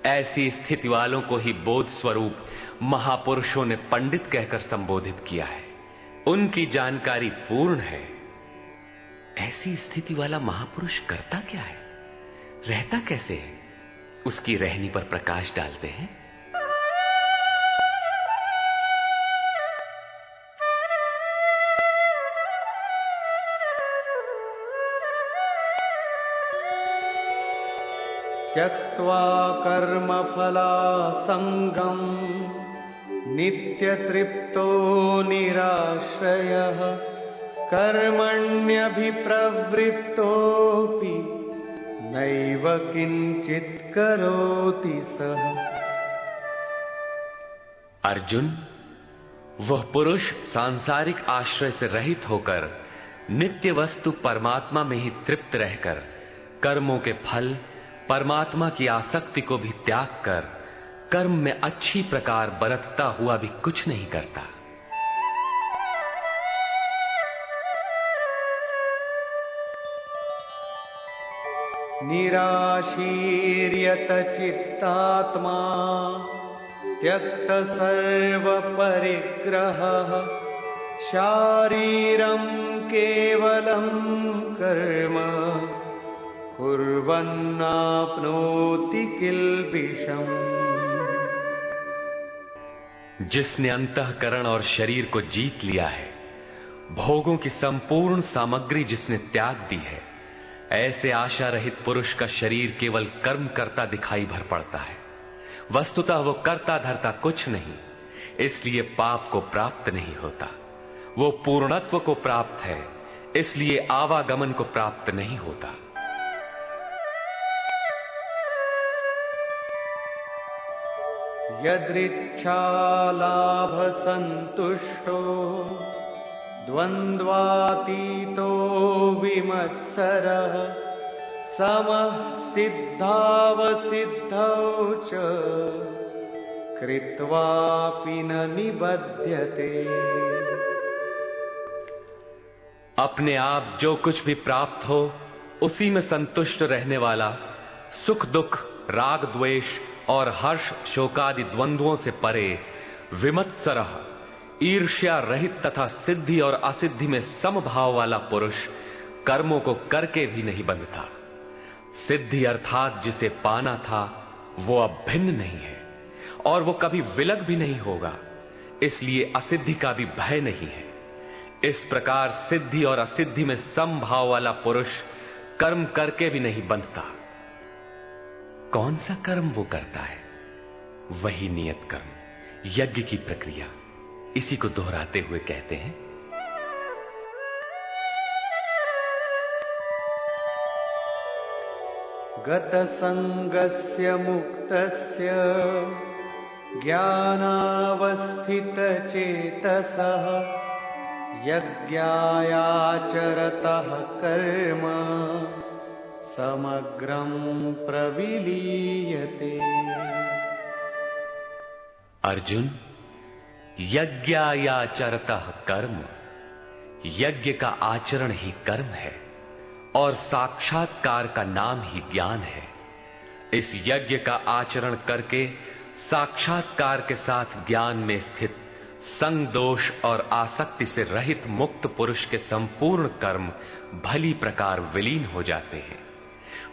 ऐसी स्थिति वालों को ही बोध स्वरूप महापुरुषों ने पंडित कहकर संबोधित किया है। उनकी जानकारी पूर्ण है। ऐसी स्थिति वाला महापुरुष करता क्या है, रहता कैसे है, उसकी रहनी पर प्रकाश डालते हैं। त्यक्त्वा कर्मफलासंगम् नित्यतृप्तो निराश्रयः कर्मण्यभिप्रवृत्तोऽपि नैव किंचित् करोति सः। अर्जुन, वह पुरुष सांसारिक आश्रय से रहित होकर नित्य वस्तु परमात्मा में ही तृप्त रहकर कर्मों के फल परमात्मा की आसक्ति को भी त्याग कर कर्म में अच्छी प्रकार बरतता हुआ भी कुछ नहीं करता। निराशीर्यत चित्तात्मा त्यक्त सर्व परिग्रहः शारीरं केवलं कर्म कुर्वन्नाप्नोति किल्बिषम्। जिसने अंतःकरण और शरीर को जीत लिया है, भोगों की संपूर्ण सामग्री जिसने त्याग दी है, ऐसे आशा रहित पुरुष का शरीर केवल कर्म करता दिखाई भर पड़ता है। वस्तुतः वो करता धरता कुछ नहीं, इसलिए पाप को प्राप्त नहीं होता। वो पूर्णत्व को प्राप्त है, इसलिए आवागमन को प्राप्त नहीं होता। यदृच्छालाभ संतुष्टो द्वन्द्वातीतो विमत्सरः समः सिद्धावसिद्धौ च कृत्वापि न निबध्यते। अपने आप जो कुछ भी प्राप्त हो उसी में संतुष्ट रहने वाला, सुख दुख राग द्वेष और हर्ष शोकादि द्वंद्वों से परे विमत्सरः ईर्ष्या रहित तथा सिद्धि और असिद्धि में समभाव वाला पुरुष कर्मों को करके भी नहीं बंधता। सिद्धि अर्थात जिसे पाना था वो अब भिन्न नहीं है और वो कभी विलग भी नहीं होगा, इसलिए असिद्धि का भी भय नहीं है। इस प्रकार सिद्धि और असिद्धि में समभाव वाला पुरुष कर्म करके भी नहीं बंधता। कौन सा कर्म वो करता है? वही नियत कर्म, यज्ञ की प्रक्रिया। इसी को दोहराते हुए कहते हैं, गतसंगस्य मुक्तस्य ज्ञानावस्थितचेतसः यज्ञायाचरतः कर्म समग्रं प्रविलीयते। अर्जुन, यज्ञायाचरतः कर्म, यज्ञ का आचरण ही कर्म है और साक्षात्कार का नाम ही ज्ञान है। इस यज्ञ का आचरण करके साक्षात्कार के साथ ज्ञान में स्थित संग दोष और आसक्ति से रहित मुक्त पुरुष के संपूर्ण कर्म भली प्रकार विलीन हो जाते हैं।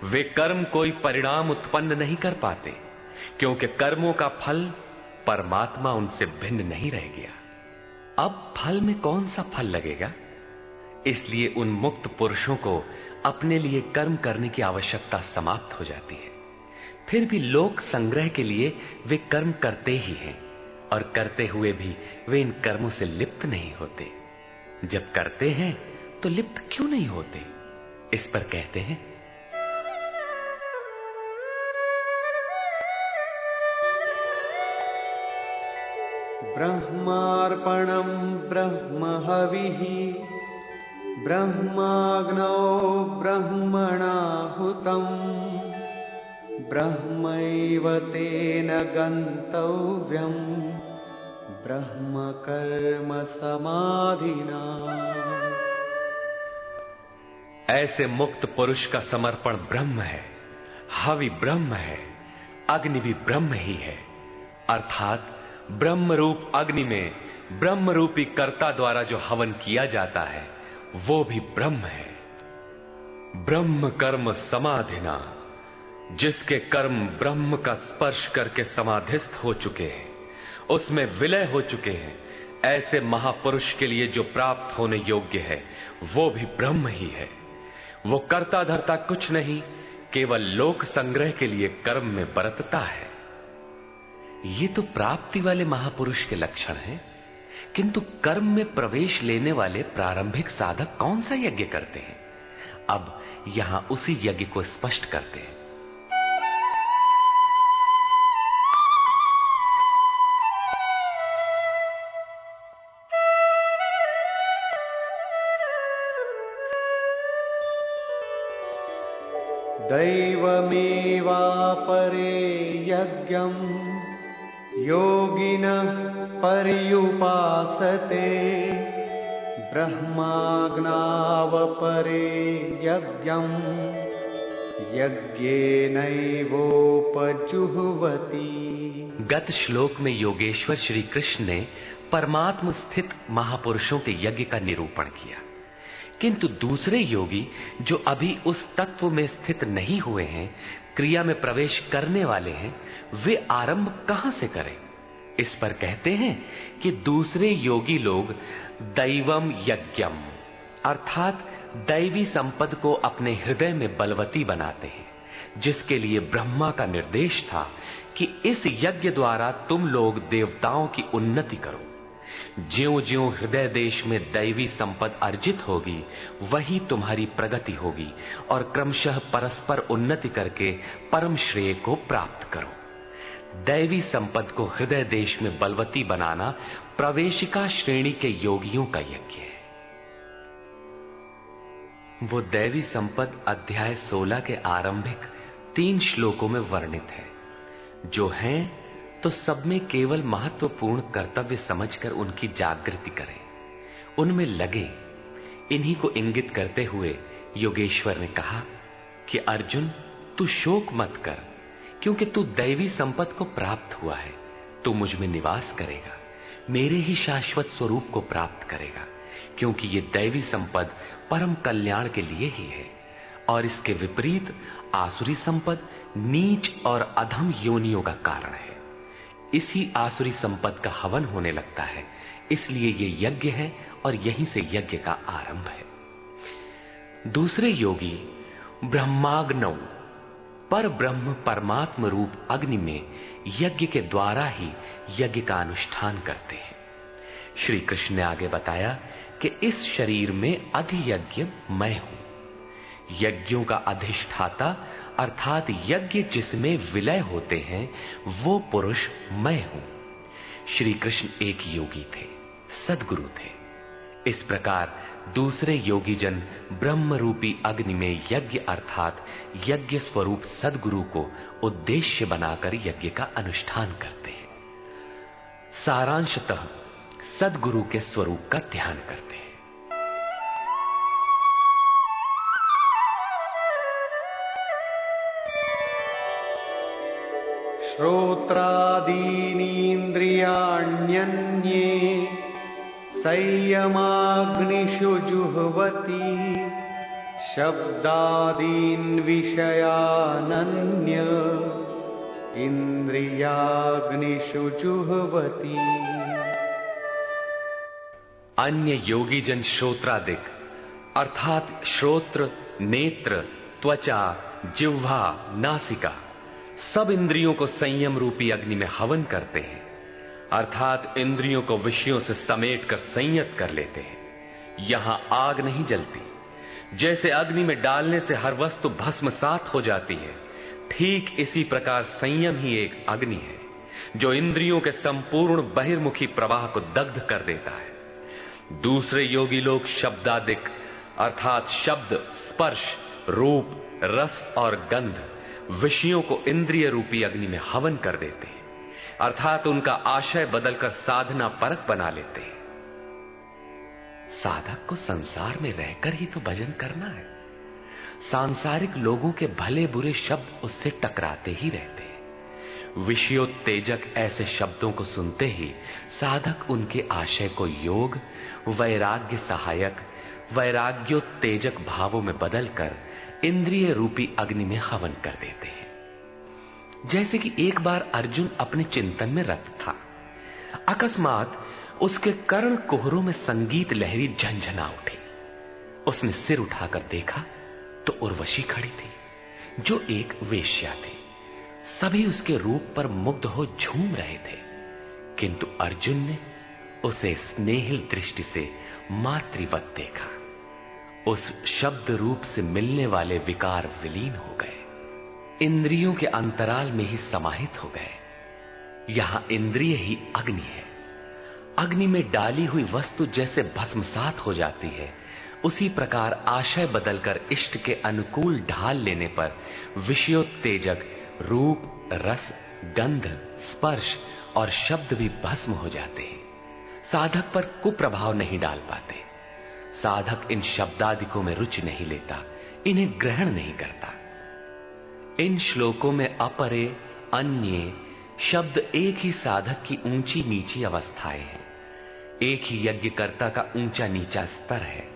वे कर्म कोई परिणाम उत्पन्न नहीं कर पाते, क्योंकि कर्मों का फल परमात्मा उनसे भिन्न नहीं रह गया। अब फल में कौन सा फल लगेगा? इसलिए उन मुक्त पुरुषों को अपने लिए कर्म करने की आवश्यकता समाप्त हो जाती है। फिर भी लोक संग्रह के लिए वे कर्म करते ही हैं और करते हुए भी वे इन कर्मों से लिप्त नहीं होते। जब करते हैं तो लिप्त क्यों नहीं होते? इस पर कहते हैं, ब्रह्मार्पणं ब्रह्महविः ब्रह्माग्नौ ब्रह्मणाहुतं ब्रह्मैव तेन गन्तव्यं ब्रह्म कर्म समाधिना। ऐसे मुक्त पुरुष का समर्पण ब्रह्म है, हवि ब्रह्म है, अग्नि भी ब्रह्म ही है। अर्थात ब्रह्म रूप अग्नि में ब्रह्म रूपी कर्ता द्वारा जो हवन किया जाता है वो भी ब्रह्म है। ब्रह्म कर्म समाधिना, जिसके कर्म ब्रह्म का स्पर्श करके समाधिस्थ हो चुके हैं, उसमें विलय हो चुके हैं, ऐसे महापुरुष के लिए जो प्राप्त होने योग्य है वो भी ब्रह्म ही है। वो कर्ता धर्ता कुछ नहीं, केवल लोक संग्रह के लिए कर्म में बरतता है। ये तो प्राप्ति वाले महापुरुष के लक्षण हैं, किंतु कर्म में प्रवेश लेने वाले प्रारंभिक साधक कौन सा यज्ञ करते हैं? अब यहां उसी यज्ञ को स्पष्ट करते हैं। दैवमेवापरे यज्ञं योगिनः पर्युपासते ब्रह्माग्नावपरे यज्ञं यज्ञेनैवोपजुह्वति। गत श्लोक में योगेश्वर श्री कृष्ण ने परमात्म स्थित महापुरुषों के यज्ञ का निरूपण किया, किंतु दूसरे योगी जो अभी उस तत्व में स्थित नहीं हुए हैं, क्रिया में प्रवेश करने वाले हैं, वे आरंभ कहां से करें? इस पर कहते हैं कि दूसरे योगी लोग दैवम यज्ञम अर्थात दैवी संपद को अपने हृदय में बलवती बनाते हैं, जिसके लिए ब्रह्मा का निर्देश था कि इस यज्ञ द्वारा तुम लोग देवताओं की उन्नति करो। ज्यों-ज्यों हृदय देश में दैवी संपद अर्जित होगी, वही तुम्हारी प्रगति होगी और क्रमशः परस्पर उन्नति करके परम श्रेय को प्राप्त करो। दैवी संपद को हृदय देश में बलवती बनाना प्रवेशिका श्रेणी के योगियों का यज्ञ है। वो दैवी संपद अध्याय 16 के आरंभिक 3 श्लोकों में वर्णित है, जो हैं तो सब में केवल महत्वपूर्ण कर्तव्य समझकर उनकी जागृति करें, उनमें लगे। इन्हीं को इंगित करते हुए योगेश्वर ने कहा कि अर्जुन, तू शोक मत कर, क्योंकि तू दैवी संपत्ति को प्राप्त हुआ है, तू मुझ में निवास करेगा, मेरे ही शाश्वत स्वरूप को प्राप्त करेगा, क्योंकि ये दैवी संपत्ति परम कल्याण के लिए ही है। और इसके विपरीत आसुरी संपत्ति नीच और अधम योनियों का कारण है। इसी आसुरी संपत्ति का हवन होने लगता है, इसलिए ये यज्ञ है और यहीं से यज्ञ का आरंभ है। दूसरे योगी ब्रह्माग्नौ पर ब्रह्म परमात्म रूप अग्नि में यज्ञ के द्वारा ही यज्ञ का अनुष्ठान करते हैं। श्री कृष्ण ने आगे बताया कि इस शरीर में अधियज्ञ मैं हूं। यज्ञों का अधिष्ठाता अर्थात यज्ञ जिसमें विलय होते हैं वो पुरुष मैं हूं। श्री कृष्ण एक योगी थे, सद्गुरु थे। इस प्रकार दूसरे योगी जन ब्रह्म रूपी अग्नि में यज्ञ अर्थात यज्ञ स्वरूप सद्गुरु को उद्देश्य बनाकर यज्ञ का अनुष्ठान करते हैं। सारांशतः सद्गुरु के स्वरूप का ध्यान करते हैं। श्रोत्रादीनीन्द्रियाण्यन्ये संयमाग्निषु जुह्वति शब्दादीन् विषयानन्य इंद्रियाग्निषु जुह्वति। अन्य योगी जन श्रोत्रादिक अर्थात श्रोत्र, नेत्र, त्वचा, जिह्वा, नासिका सब इंद्रियों को संयम रूपी अग्नि में हवन करते हैं, अर्थात इंद्रियों को विषयों से समेटकर संयत कर लेते हैं। यहां आग नहीं जलती। जैसे अग्नि में डालने से हर वस्तु भस्मसात हो जाती है, ठीक इसी प्रकार संयम ही एक अग्नि है जो इंद्रियों के संपूर्ण बहिर्मुखी प्रवाह को दग्ध कर देता है। दूसरे योगी लोग शब्दादिक अर्थात शब्द, स्पर्श, रूप, रस और गंध विषयों को इंद्रिय रूपी अग्नि में हवन कर देते हैं, अर्थात उनका आशय बदलकर साधना परक बना लेते हैं। साधक को संसार में रहकर ही तो भजन करना है। सांसारिक लोगों के भले बुरे शब्द उससे टकराते ही रहते हैं। विषयोत्तेजक ऐसे शब्दों को सुनते ही साधक उनके आशय को योग, वैराग्य सहायक, वैराग्योत्तेजक भावों में बदलकर इंद्रिय रूपी अग्नि में हवन कर देते हैं। जैसे कि एक बार अर्जुन अपने चिंतन में रत था, अकस्मात उसके कर्ण कुहरों में संगीत लहरी झंझना उठी। उसने सिर उठाकर देखा तो उर्वशी खड़ी थी, जो एक वेश्या थी। सभी उसके रूप पर मुग्ध हो झूम रहे थे, किंतु अर्जुन ने उसे स्नेहिल दृष्टि से मातृवत देखा। उस शब्द रूप से मिलने वाले विकार विलीन हो गए, इंद्रियों के अंतराल में ही समाहित हो गए। यहां इंद्रिय ही अग्नि है। अग्नि में डाली हुई वस्तु जैसे भस्मसात हो जाती है, उसी प्रकार आशय बदलकर इष्ट के अनुकूल ढाल लेने पर विषयोत्तेजक रूप, रस, गंध, स्पर्श और शब्द भी भस्म हो जाते हैं। साधक पर कुप्रभाव नहीं डाल पाते। साधक इन शब्दादिकों में रुचि नहीं लेता, इन्हें ग्रहण नहीं करता। इन श्लोकों में अपरे, अन्य शब्द एक ही साधक की ऊंची नीची अवस्थाएं हैं। एक ही यज्ञकर्ता का ऊंचा नीचा स्तर है,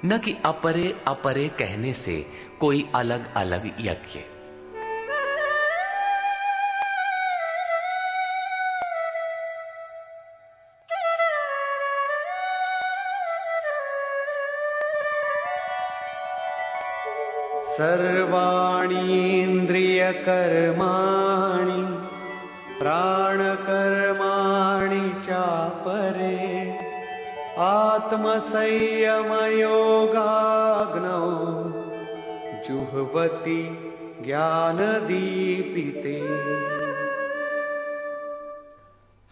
न कि अपरे अपरे कहने से कोई अलग अलग यज्ञ। सर्वाणीन्द्रियकर्माणि प्राणकर्माणि चापरे आत्मसंयमयोगाग्नौ जुह्वति ज्ञानदीपिते।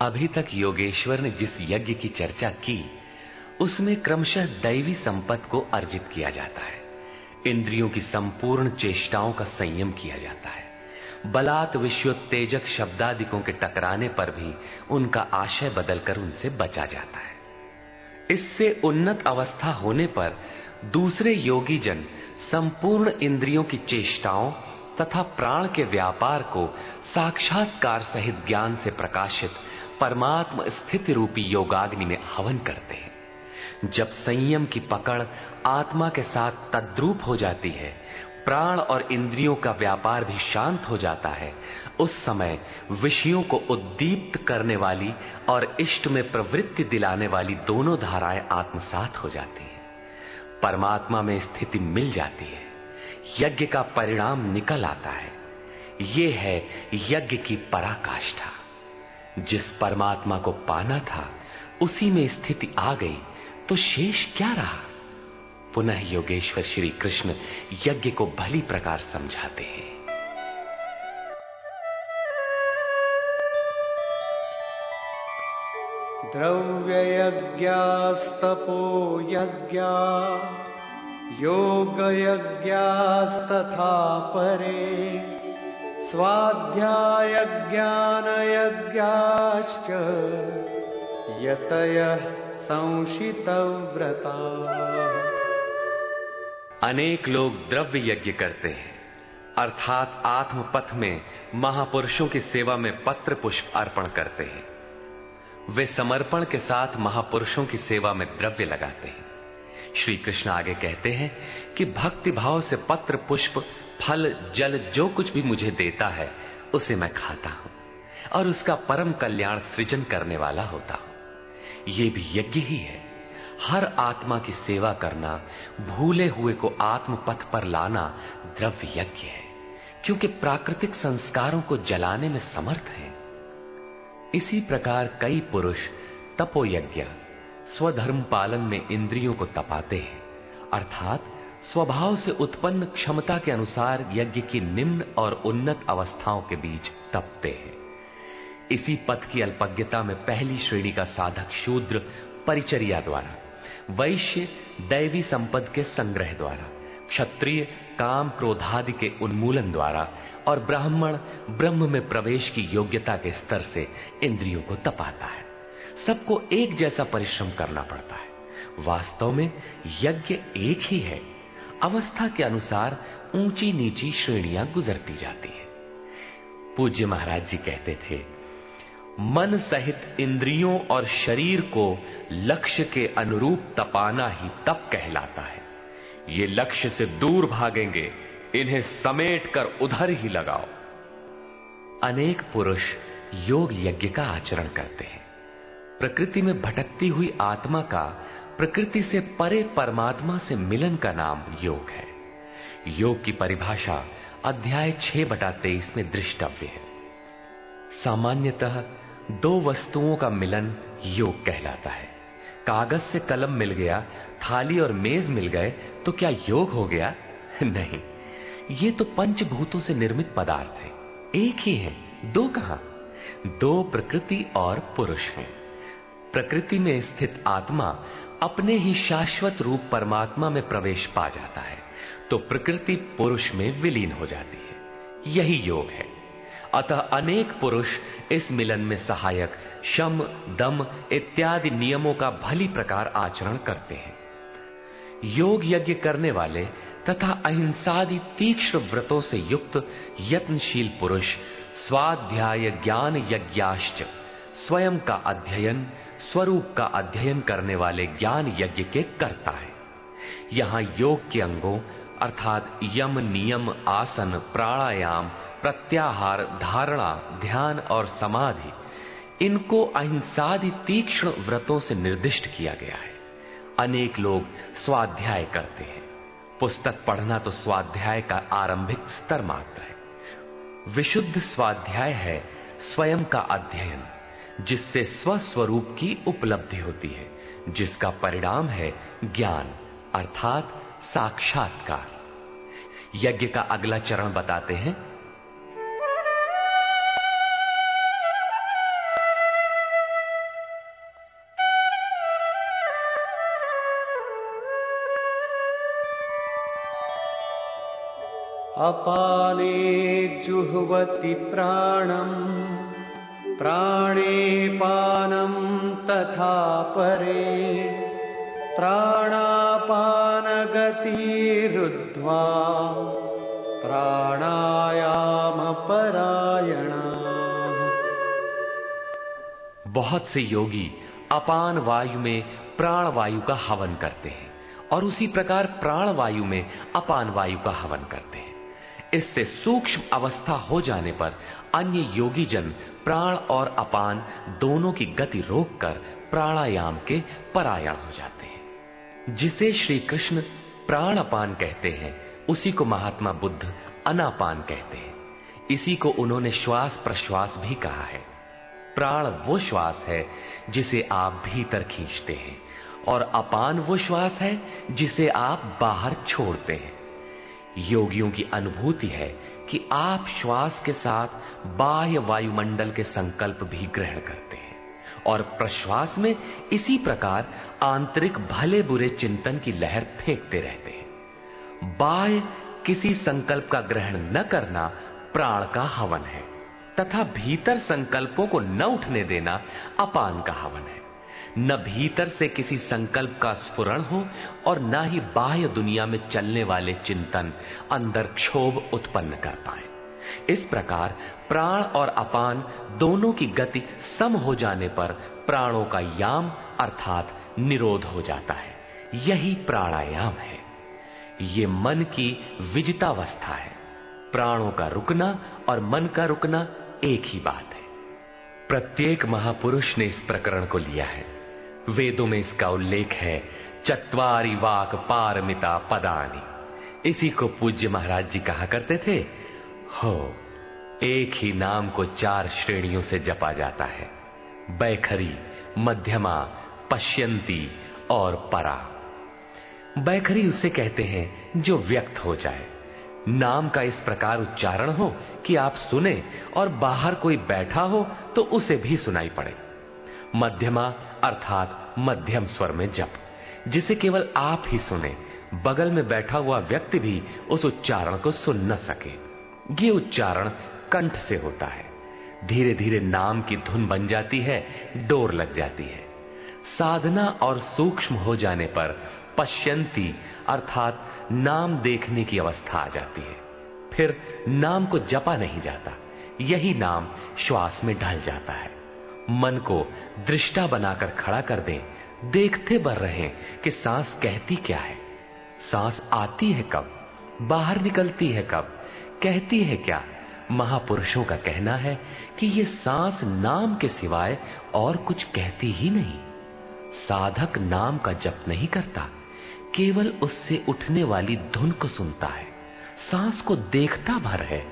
अभी तक योगेश्वर ने जिस यज्ञ की चर्चा की, उसमें क्रमशः दैवी संपत्ति को अर्जित किया जाता है। इंद्रियों की संपूर्ण चेष्टाओं का संयम किया जाता है। बलात् विषयोत्तेजक शब्दादिकों के टकराने पर भी उनका आशय बदलकर उनसे बचा जाता है। इससे उन्नत अवस्था होने पर दूसरे योगी जन संपूर्ण इंद्रियों की चेष्टाओं तथा प्राण के व्यापार को साक्षात्कार सहित ज्ञान से प्रकाशित परमात्म स्थिति रूपी योगाग्नि में हवन करते हैं। जब संयम की पकड़ आत्मा के साथ तद्रूप हो जाती है, प्राण और इंद्रियों का व्यापार भी शांत हो जाता है, उस समय विषयों को उद्दीप्त करने वाली और इष्ट में प्रवृत्ति दिलाने वाली दोनों धाराएं आत्मसात हो जाती हैं। परमात्मा में स्थिति मिल जाती है, यज्ञ का परिणाम निकल आता है। ये है यज्ञ की पराकाष्ठा। जिस परमात्मा को पाना था उसी में स्थिति आ गई तो शेष क्या रहा। पुनः योगेश्वर श्री कृष्ण यज्ञ को भली प्रकार समझाते हैं। द्रव्य यज्ञास्तपो यज्ञा योग यज्ञास्तथा परे स्वाध्याय ज्ञान यज्ञाश्च यतयः संशितव्रता। अनेक लोग द्रव्य यज्ञ करते हैं, अर्थात आत्मपथ में महापुरुषों की सेवा में पत्र पुष्प अर्पण करते हैं। वे समर्पण के साथ महापुरुषों की सेवा में द्रव्य लगाते हैं। श्री कृष्ण आगे कहते हैं कि भक्ति भाव से पत्र पुष्प फल जल जो कुछ भी मुझे देता है उसे मैं खाता हूं और उसका परम कल्याण सृजन करने वाला होता हूं। यह भी यज्ञ ही है। हर आत्मा की सेवा करना, भूले हुए को आत्म पथ पर लाना द्रव्य यज्ञ है, क्योंकि प्राकृतिक संस्कारों को जलाने में समर्थ हैं। इसी प्रकार कई पुरुष तपोयज्ञ स्वधर्म पालन में इंद्रियों को तपाते हैं, अर्थात स्वभाव से उत्पन्न क्षमता के अनुसार यज्ञ की निम्न और उन्नत अवस्थाओं के बीच तपते हैं। इसी पथ की अल्पज्ञता में पहली श्रेणी का साधक शूद्र परिचर्या द्वारा, वैश्य दैवी संपद के संग्रह द्वारा, क्षत्रिय काम क्रोधादि के उन्मूलन द्वारा और ब्राह्मण ब्रह्म में प्रवेश की योग्यता के स्तर से इंद्रियों को तपाता है। सबको एक जैसा परिश्रम करना पड़ता है। वास्तव में यज्ञ एक ही है, अवस्था के अनुसार ऊंची नीची श्रेणियां गुजरती जाती है। पूज्य महाराज जी कहते थे, मन सहित इंद्रियों और शरीर को लक्ष्य के अनुरूप तपाना ही तप कहलाता है। ये लक्ष्य से दूर भागेंगे, इन्हें समेट कर उधर ही लगाओ। अनेक पुरुष योग यज्ञ का आचरण करते हैं। प्रकृति में भटकती हुई आत्मा का प्रकृति से परे परमात्मा से मिलन का नाम योग है। योग की परिभाषा अध्याय 6/23 में दृष्टव्य है। सामान्यतः दो वस्तुओं का मिलन योग कहलाता है। कागज से कलम मिल गया, थाली और मेज मिल गए तो क्या योग हो गया? नहीं, ये तो पंचभूतों से निर्मित पदार्थ है, एक ही है, दो कहां? दो प्रकृति और पुरुष हैं। प्रकृति में स्थित आत्मा अपने ही शाश्वत रूप परमात्मा में प्रवेश पा जाता है तो प्रकृति पुरुष में विलीन हो जाती है। यही योग है। अतः अनेक पुरुष इस मिलन में सहायक शम दम इत्यादि नियमों का भली प्रकार आचरण करते हैं। योग यज्ञ करने वाले तथा अहिंसादि तीक्ष्ण व्रतों से युक्त यत्नशील पुरुष स्वाध्याय ज्ञान यज्ञाश्च स्वयं का अध्ययन, स्वरूप का अध्ययन करने वाले ज्ञान यज्ञ के कर्ता है। यहां योग के अंगों अर्थात यम नियम आसन प्राणायाम प्रत्याहार धारणा ध्यान और समाधि, इनको अहिंसादि तीक्ष्ण व्रतों से निर्दिष्ट किया गया है। अनेक लोग स्वाध्याय करते हैं। पुस्तक पढ़ना तो स्वाध्याय का आरंभिक स्तर मात्र है। विशुद्ध स्वाध्याय है स्वयं का अध्ययन, जिससे स्वस्वरूप की उपलब्धि होती है, जिसका परिणाम है ज्ञान अर्थात साक्षात्कार। यज्ञ का अगला चरण बताते हैं। अपाने जुह्वति प्राणं प्राणे पानं तथा परे प्राणापान गतिरुद्ध्वा प्राणायामपरायणाः। बहुत से योगी अपान वायु में प्राण वायु का हवन करते हैं और उसी प्रकार प्राण वायु में अपान वायु का हवन करते हैं। इससे सूक्ष्म अवस्था हो जाने पर अन्य योगी जन प्राण और अपान दोनों की गति रोककर प्राणायाम के परायण हो जाते हैं। जिसे श्री कृष्ण प्राण अपान कहते हैं उसी को महात्मा बुद्ध अनापान कहते हैं। इसी को उन्होंने श्वास प्रश्वास भी कहा है। प्राण वो श्वास है जिसे आप भीतर खींचते हैं और अपान वो श्वास है जिसे आप बाहर छोड़ते हैं। योगियों की अनुभूति है कि आप श्वास के साथ बाह्य वायुमंडल के संकल्प भी ग्रहण करते हैं और प्रश्वास में इसी प्रकार आंतरिक भले बुरे चिंतन की लहर फेंकते रहते हैं। बाह्य किसी संकल्प का ग्रहण न करना प्राण का हवन है तथा भीतर संकल्पों को न उठने देना अपान का हवन है। न भीतर से किसी संकल्प का स्फुरण हो और न ही बाह्य दुनिया में चलने वाले चिंतन अंदर क्षोभ उत्पन्न कर पाए। इस प्रकार प्राण और अपान दोनों की गति सम हो जाने पर प्राणों का याम अर्थात निरोध हो जाता है। यही प्राणायाम है। ये मन की विजितावस्था है। प्राणों का रुकना और मन का रुकना एक ही बात है। प्रत्येक महापुरुष ने इस प्रकरण को लिया है। वेदों में इसका उल्लेख है, चत्वारि वाक पारमिता पदानि। इसी को पूज्य महाराज जी कहा करते थे। हो, एक ही नाम को 4 श्रेणियों से जपा जाता है, बैखरी, मध्यमा, पश्यंती और परा। बैखरी उसे कहते हैं जो व्यक्त हो जाए, नाम का इस प्रकार उच्चारण हो कि आप सुने और बाहर कोई बैठा हो तो उसे भी सुनाई पड़े। मध्यमा अर्थात मध्यम स्वर में जप, जिसे केवल आप ही सुने, बगल में बैठा हुआ व्यक्ति भी उस उच्चारण को सुन न सके। ये उच्चारण कंठ से होता है। धीरे धीरे नाम की धुन बन जाती है, डोर लग जाती है। साधना और सूक्ष्म हो जाने पर पश्यंती अर्थात नाम देखने की अवस्था आ जाती है। फिर नाम को जपा नहीं जाता, यही नाम श्वास में ढल जाता है। मन को दृष्टा बनाकर खड़ा कर दें, देखते बर रहे कि सांस कहती क्या है, सांस आती है कब, बाहर निकलती है कब, कहती है क्या। महापुरुषों का कहना है कि ये सांस नाम के सिवाय और कुछ कहती ही नहीं। साधक नाम का जप नहीं करता, केवल उससे उठने वाली धुन को सुनता है, सांस को देखता भर है,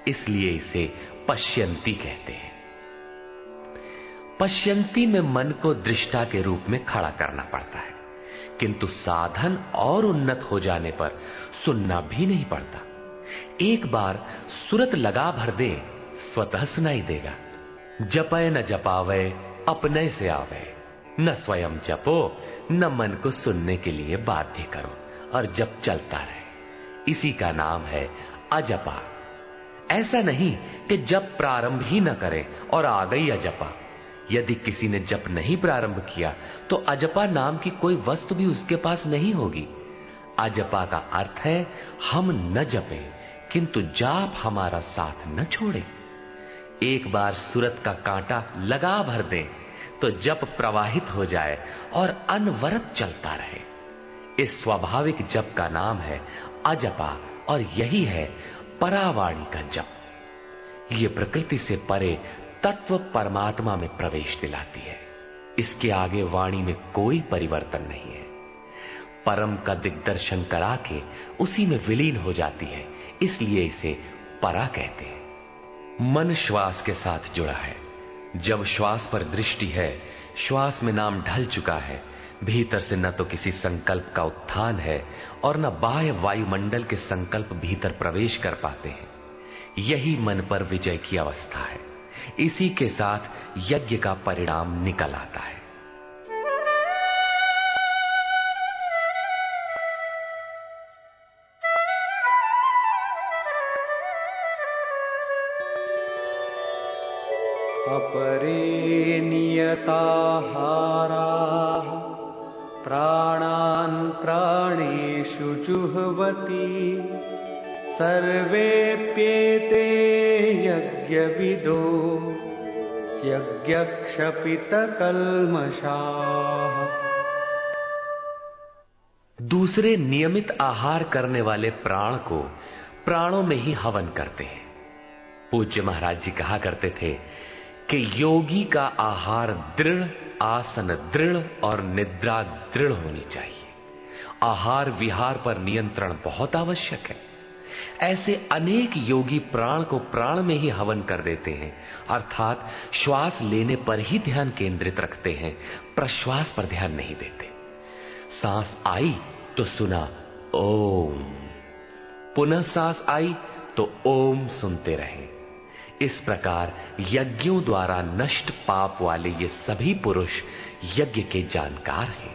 इसलिए इसे पश्यंती कहते हैं। पश्यंती में मन को दृष्टा के रूप में खड़ा करना पड़ता है, किंतु साधन और उन्नत हो जाने पर सुनना भी नहीं पड़ता। एक बार सुरत लगा भर दे, स्वतः सुनाई देगा। जपय न जपावे अपने से आवे, न स्वयं जपो न मन को सुनने के लिए बाध्य करो, और जप चलता रहे। इसी का नाम है अजपा। ऐसा नहीं कि जप प्रारंभ ही न करे और आ गई अजपा। यदि किसी ने जप नहीं प्रारंभ किया तो अजपा नाम की कोई वस्तु भी उसके पास नहीं होगी। अजपा का अर्थ है हम न जपें किंतु जाप हमारा साथ न छोड़े। एक बार सूरत का कांटा लगा भर दें तो जप प्रवाहित हो जाए और अनवरत चलता रहे। इस स्वाभाविक जप का नाम है अजपा, और यही है परावाणी का जप। ये प्रकृति से परे तत्व परमात्मा में प्रवेश दिलाती है। इसके आगे वाणी में कोई परिवर्तन नहीं है। परम का दिग्दर्शन करा के उसी में विलीन हो जाती है, इसलिए इसे परा कहते हैं। मन श्वास के साथ जुड़ा है। जब श्वास पर दृष्टि है, श्वास में नाम ढल चुका है, भीतर से न तो किसी संकल्प का उत्थान है और न बाह्य वायुमंडल के संकल्प भीतर प्रवेश कर पाते हैं। यही मन पर विजय की अवस्था है। इसी के साथ यज्ञ का परिणाम निकल आता है। अपरे नियताहाराः प्राणान् प्राणेषु जुह्वति सर्वेप्येते यज्ञविदो यज्ञक्षपितकल्मषाः। दूसरे नियमित आहार करने वाले प्राण को प्राणों में ही हवन करते हैं। पूज्य महाराज जी कहा करते थे कि योगी का आहार दृढ़, आसन दृढ़ और निद्रा दृढ़ होनी चाहिए। आहार विहार पर नियंत्रण बहुत आवश्यक है। ऐसे अनेक योगी प्राण को प्राण में ही हवन कर देते हैं, अर्थात श्वास लेने पर ही ध्यान केंद्रित रखते हैं, प्रश्वास पर ध्यान नहीं देते। सांस आई तो सुना ओम, पुनः सांस आई तो ओम सुनते रहे। इस प्रकार यज्ञों द्वारा नष्ट पाप वाले ये सभी पुरुष यज्ञ के जानकार हैं।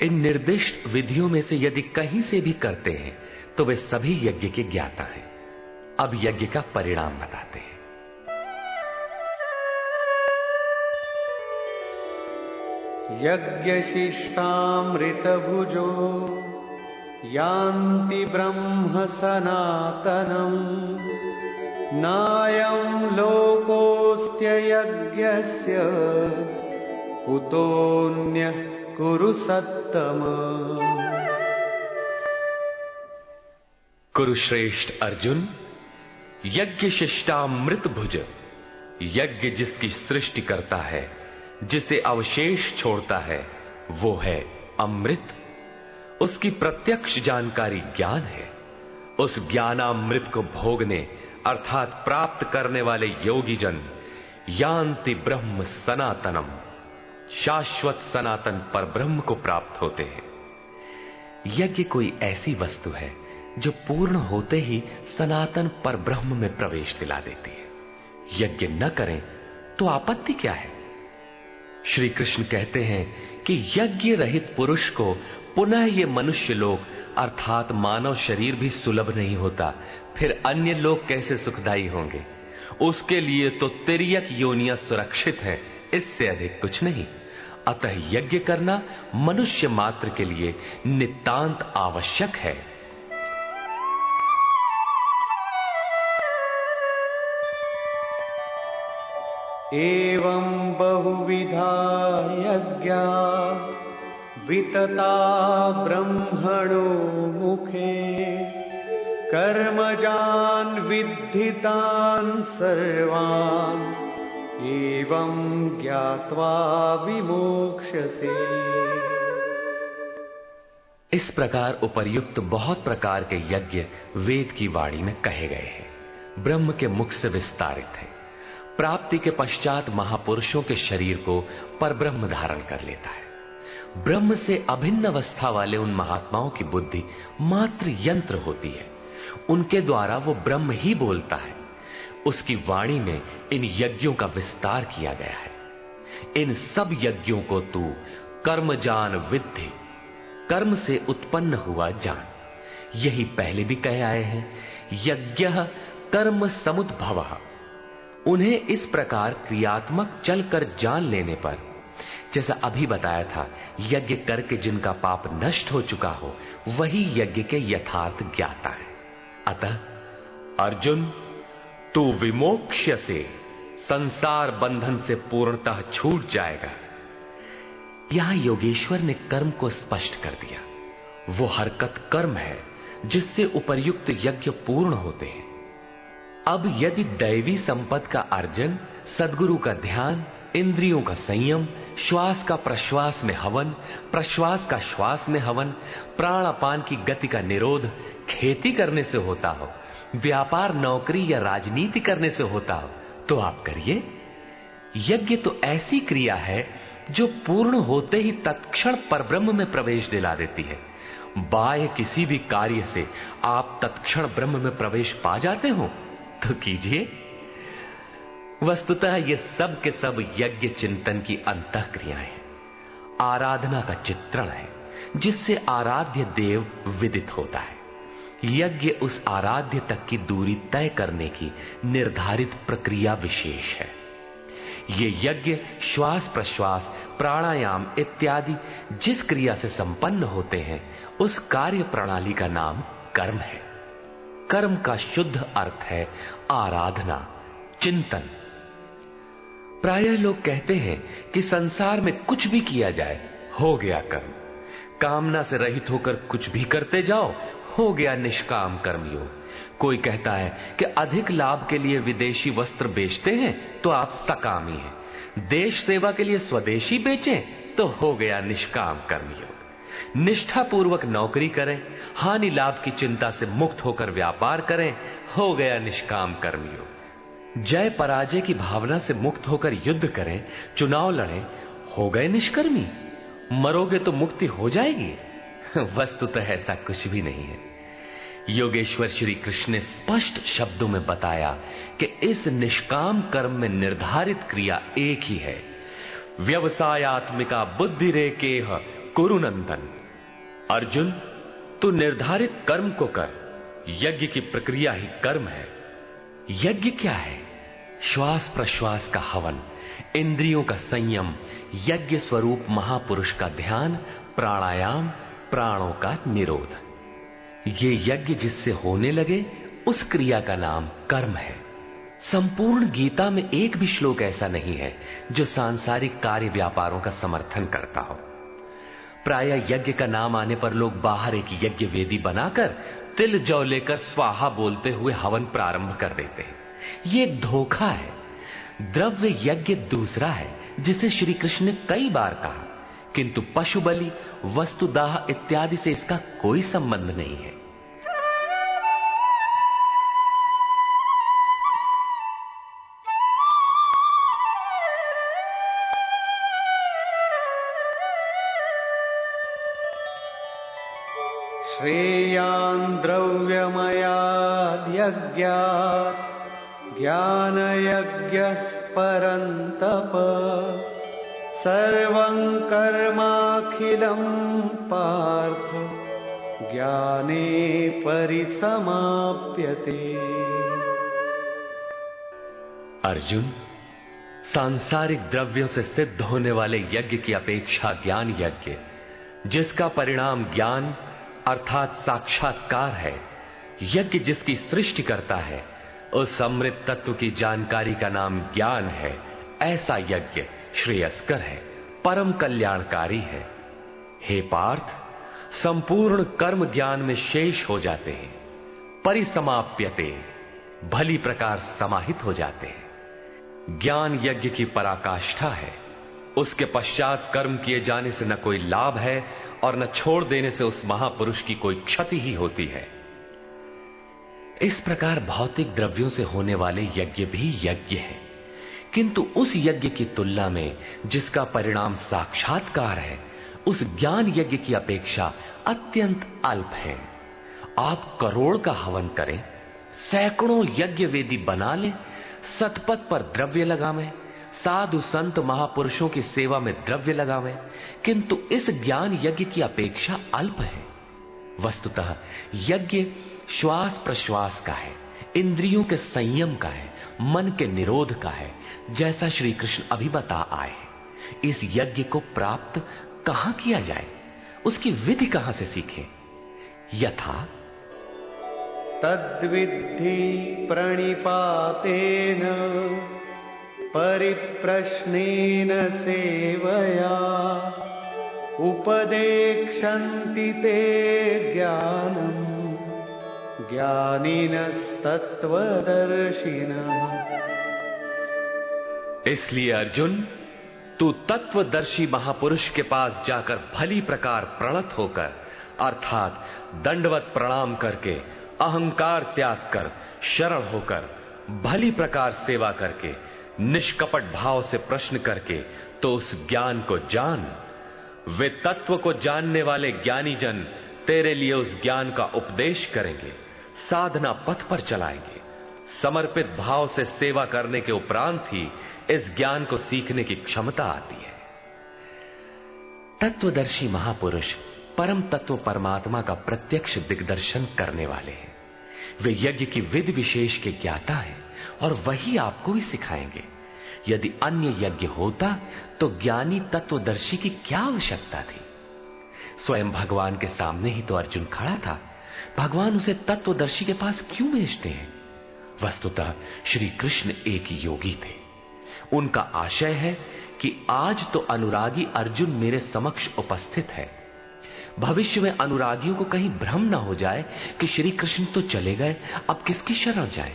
इन निर्दिष्ट विधियों में से यदि कहीं से भी करते हैं तो वे सभी यज्ञ के ज्ञाता हैं। अब यज्ञ का परिणाम बताते हैं। यज्ञशिष्टामृतभुजो यान्ति ब्रह्म सनातनम् नायं लोकोऽस्त्ययज्ञस्य कुतोऽन्यः कुरु सत्तम। कुरुश्रेष्ठ अर्जुन, यज्ञ शिष्टामृत भुज, यज्ञ जिसकी सृष्टि करता है, जिसे अवशेष छोड़ता है, वो है अमृत। उसकी प्रत्यक्ष जानकारी ज्ञान है। उस ज्ञानामृत को भोगने अर्थात प्राप्त करने वाले योगी जन यान्ति ब्रह्म सनातनम, शाश्वत सनातन पर ब्रह्म को प्राप्त होते हैं। यज्ञ कोई ऐसी वस्तु है जो पूर्ण होते ही सनातन पर ब्रह्म में प्रवेश दिला देती है। यज्ञ न करें तो आपत्ति क्या है? श्री कृष्ण कहते हैं कि यज्ञ रहित पुरुष को पुनः ये मनुष्य लोक अर्थात मानव शरीर भी सुलभ नहीं होता, फिर अन्य लोग कैसे सुखदायी होंगे? उसके लिए तो तिर्यक योनियां सुरक्षित हैं, इससे अधिक कुछ नहीं। अतः यज्ञ करना मनुष्य मात्र के लिए नितांत आवश्यक है। एवं बहुविधा यज्ञा वितता ब्रह्मणो मुखे कर्मजान् विद्धितान् सर्वान् एवं ज्ञात्वा विमोक्ष्यसे। इस प्रकार उपर्युक्त बहुत प्रकार के यज्ञ वेद की वाणी में कहे गए हैं, ब्रह्म के मुख से विस्तारित है। प्राप्ति के पश्चात महापुरुषों के शरीर को परब्रह्म धारण कर लेता है। ब्रह्म से अभिन्न अवस्था वाले उन महात्माओं की बुद्धि मात्र यंत्र होती है, उनके द्वारा वो ब्रह्म ही बोलता है। उसकी वाणी में इन यज्ञों का विस्तार किया गया है। इन सब यज्ञों को तू कर्मजान विद्धि, कर्म से उत्पन्न हुआ जान। यही पहले भी कहे आए हैं, यज्ञः कर्म समुद्भवः। उन्हें इस प्रकार क्रियात्मक चलकर जान लेने पर, जैसा अभी बताया था, यज्ञ करके जिनका पाप नष्ट हो चुका हो वही यज्ञ के यथार्थ ज्ञाता है। अतः अर्जुन, तू विमोक्ष्य से संसार बंधन से पूर्णतः छूट जाएगा। यहां योगेश्वर ने कर्म को स्पष्ट कर दिया। वो हरकत कर्म है जिससे उपर्युक्त यज्ञ पूर्ण होते हैं। अब यदि दैवी संपत्ति का अर्जन, सद्गुरु का ध्यान, इंद्रियों का संयम, श्वास का प्रश्वास में हवन, प्रश्वास का श्वास में हवन, प्राण अपान की गति का निरोध खेती करने से होता हो, व्यापार नौकरी या राजनीति करने से होता हो, तो आप करिए। यज्ञ तो ऐसी क्रिया है जो पूर्ण होते ही तत्क्षण परब्रह्म में प्रवेश दिला देती है। बाह्य किसी भी कार्य से आप तत्क्षण ब्रह्म में प्रवेश पा जाते हो तो कीजिए। वस्तुतः ये सब के सब यज्ञ चिंतन की अंतः क्रियाएं हैं, आराधना का चित्रण है जिससे आराध्य देव विदित होता है। यज्ञ उस आराध्य तक की दूरी तय करने की निर्धारित प्रक्रिया विशेष है। ये यज्ञ श्वास प्रश्वास, प्राणायाम इत्यादि जिस क्रिया से संपन्न होते हैं उस कार्य प्रणाली का नाम कर्म है। कर्म का शुद्ध अर्थ है आराधना, चिंतन। प्रायः लोग कहते हैं कि संसार में कुछ भी किया जाए हो गया कर्म, कामना से रहित होकर कुछ भी करते जाओ हो गया निष्काम कर्मयोग। कोई कहता है कि अधिक लाभ के लिए विदेशी वस्त्र बेचते हैं तो आप सकामी हैं, देश सेवा के लिए स्वदेशी बेचें तो हो गया निष्काम कर्मयोग। निष्ठापूर्वक नौकरी करें, हानि लाभ की चिंता से मुक्त होकर व्यापार करें, हो गया निष्काम कर्मयोग। जय पराजय की भावना से मुक्त होकर युद्ध करें, चुनाव लड़ें, हो गए निष्कर्मी। मरोगे तो मुक्ति हो जाएगी। वस्तुतः ऐसा कुछ भी नहीं है। योगेश्वर श्री कृष्ण ने स्पष्ट शब्दों में बताया कि इस निष्काम कर्म में निर्धारित क्रिया एक ही है। व्यवसायात्मिका बुद्धि रेकेह कुरु नंदन। अर्जुन, तू निर्धारित कर्म को कर। यज्ञ की प्रक्रिया ही कर्म है। यज्ञ क्या है? श्वास प्रश्वास का हवन, इंद्रियों का संयम, यज्ञ स्वरूप महापुरुष का ध्यान, प्राणायाम, प्राणों का निरोध। ये यज्ञ जिससे होने लगे उस क्रिया का नाम कर्म है। संपूर्ण गीता में एक भी श्लोक ऐसा नहीं है जो सांसारिक कार्य व्यापारों का समर्थन करता हो। प्रायः यज्ञ का नाम आने पर लोग बाहर एक यज्ञ वेदी बनाकर तिल जौ लेकर स्वाहा बोलते हुए हवन प्रारंभ कर देते हैं। ये एक धोखा है। द्रव्य यज्ञ दूसरा है जिसे श्री कृष्ण ने कई बार कहा, किंतु पशु बलि, वस्तुदाह इत्यादि से इसका कोई संबंध नहीं है। श्रेयान् द्रव्यमयाद् यज्ञात् ज्ञानयज्ञः परन्तप सर्वं कर्माखिलं पार्थ ज्ञाने परिसमाप्यते। अर्जुन, सांसारिक द्रव्यों से सिद्ध होने वाले यज्ञ की अपेक्षा ज्ञान यज्ञ, जिसका परिणाम ज्ञान अर्थात साक्षात्कार है, यज्ञ जिसकी सृष्टि करता है, उस अमृत तत्व की जानकारी का नाम ज्ञान है। ऐसा यज्ञ श्रेयस्कर है, परम कल्याणकारी है। हे पार्थ, संपूर्ण कर्म ज्ञान में शेष हो जाते हैं, परिसमाप्यते, भली प्रकार समाहित हो जाते हैं। ज्ञान यज्ञ की पराकाष्ठा है। उसके पश्चात कर्म किए जाने से न कोई लाभ है और न छोड़ देने से उस महापुरुष की कोई क्षति ही होती है। इस प्रकार भौतिक द्रव्यों से होने वाले यज्ञ भी यज्ञ है, किंतु उस यज्ञ की तुलना में जिसका परिणाम साक्षात्कार है, उस ज्ञान यज्ञ की अपेक्षा अत्यंत अल्प है। आप करोड़ का हवन करें, सैकड़ों यज्ञ वेदी बना लें, सतपथ पर द्रव्य लगावें, साधु संत महापुरुषों की सेवा में द्रव्य लगावें, किंतु इस ज्ञान यज्ञ की अपेक्षा अल्प है। वस्तुतः यज्ञ श्वास प्रश्वास का है, इंद्रियों के संयम का है, मन के निरोध का है, जैसा श्री कृष्ण अभी बता आए हैं। इस यज्ञ को प्राप्त कहां किया जाए, उसकी विधि कहां से सीखें? यथा तद्विद्धि प्रणिपातेन परिप्रश्नेन सेवया उपदेक्षन्ति ते ज्ञानम् ज्ञानिनस्तत्त्वदर्शिनः। इसलिए अर्जुन, तू तत्वदर्शी महापुरुष के पास जाकर भली प्रकार प्रणत होकर, अर्थात दंडवत प्रणाम करके, अहंकार त्याग कर, शरण होकर, भली प्रकार सेवा करके, निष्कपट भाव से प्रश्न करके तो उस ज्ञान को जान। वे तत्व को जानने वाले ज्ञानी जन तेरे लिए उस ज्ञान का उपदेश करेंगे, साधना पथ पर चलाएंगे। समर्पित भाव से सेवा करने के उपरांत ही इस ज्ञान को सीखने की क्षमता आती है। तत्वदर्शी महापुरुष परम तत्व परमात्मा का प्रत्यक्ष दिग्दर्शन करने वाले हैं। वे यज्ञ की विधि विशेष के ज्ञाता हैं और वही आपको भी सिखाएंगे। यदि अन्य यज्ञ होता तो ज्ञानी तत्वदर्शी की क्या आवश्यकता थी? स्वयं भगवान के सामने ही तो अर्जुन खड़ा था, भगवान उसे तत्वदर्शी के पास क्यों भेजते हैं? वस्तुतः श्री कृष्ण एक योगी थे। उनका आशय है कि आज तो अनुरागी अर्जुन मेरे समक्ष उपस्थित है, भविष्य में अनुरागियों को कहीं भ्रम ना हो जाए कि श्री कृष्ण तो चले गए, अब किसकी शरण जाए।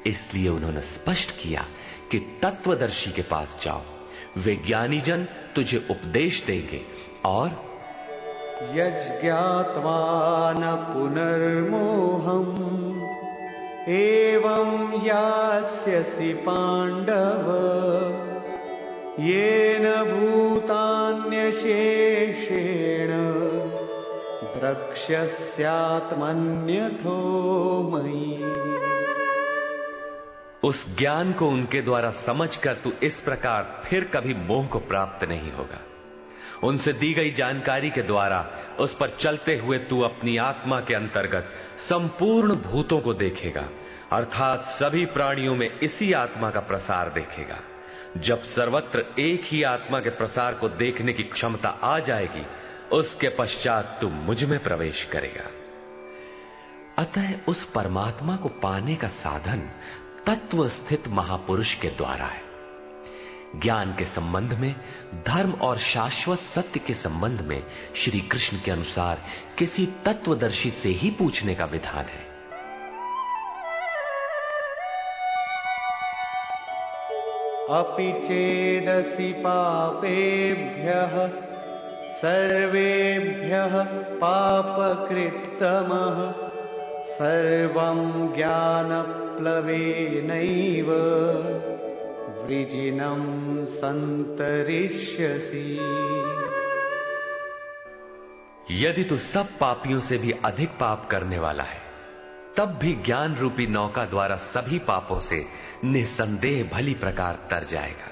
इसलिए उन्होंने स्पष्ट किया कि तत्वदर्शी के पास जाओ, वे ज्ञानी जन तुझे उपदेश देंगे और यज्ञात्वा न पुनर्मोहम् एवं यास्यसि पांडव येन भूतान्यशेषेण द्रक्ष्यस्यात्मन्यथो मयि। उस ज्ञान को उनके द्वारा समझकर तू इस प्रकार फिर कभी मोह को प्राप्त नहीं होगा। उनसे दी गई जानकारी के द्वारा उस पर चलते हुए तू अपनी आत्मा के अंतर्गत संपूर्ण भूतों को देखेगा, अर्थात सभी प्राणियों में इसी आत्मा का प्रसार देखेगा। जब सर्वत्र एक ही आत्मा के प्रसार को देखने की क्षमता आ जाएगी, उसके पश्चात तू मुझ में प्रवेश करेगा। अतः उस परमात्मा को पाने का साधन तत्व स्थित महापुरुष के द्वारा है। ज्ञान के संबंध में, धर्म और शाश्वत सत्य के संबंध में श्री कृष्ण के अनुसार किसी तत्वदर्शी से ही पूछने का विधान है। अपि चेदसि पापेभ्यः सर्वेभ्यः पापकृत्तमः सर्वं ज्ञानप्लवेनैव वृजिनं संतरिष्यसि। यदि तू सब पापियों से भी अधिक पाप करने वाला है, तब भी ज्ञान रूपी नौका द्वारा सभी पापों से निसंदेह भली प्रकार तर जाएगा।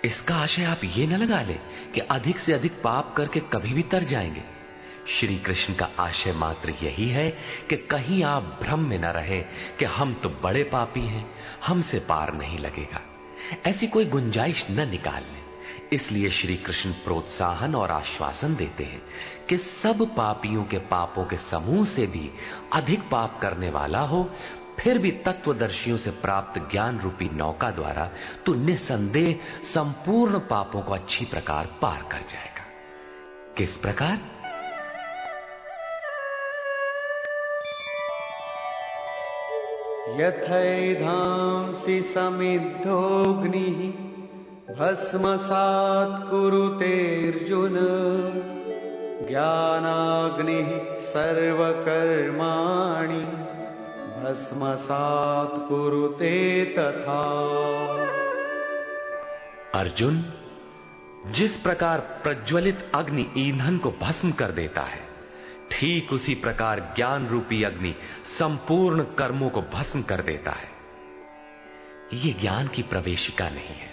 इसका आशय आप ये न लगा ले कि अधिक से अधिक पाप करके कभी भी तर जाएंगे। श्री कृष्ण का आशय मात्र यही है कि कहीं आप भ्रम में न रहे कि हम तो बड़े पापी हैं, हमसे पार नहीं लगेगा। ऐसी कोई गुंजाइश न निकाल लें। इसलिए श्री कृष्ण प्रोत्साहन और आश्वासन देते हैं कि सब पापियों के पापों के समूह से भी अधिक पाप करने वाला हो, फिर भी तत्वदर्शियों से प्राप्त ज्ञान रूपी नौका द्वारा तू निसंदेह संपूर्ण पापों को अच्छी प्रकार पार कर जाएगा। किस प्रकार? यथैधांसि समिद्धोऽग्निः भस्मसात् कुरुतेऽर्जुन ज्ञानाग्निः सर्वकर्माणि भस्मसात् कुरुते तथा। अर्जुन, जिस प्रकार प्रज्वलित अग्नि ईंधन को भस्म कर देता है, ठीक उसी प्रकार ज्ञान रूपी अग्नि संपूर्ण कर्मों को भस्म कर देता है। यह ज्ञान की प्रवेशिका नहीं है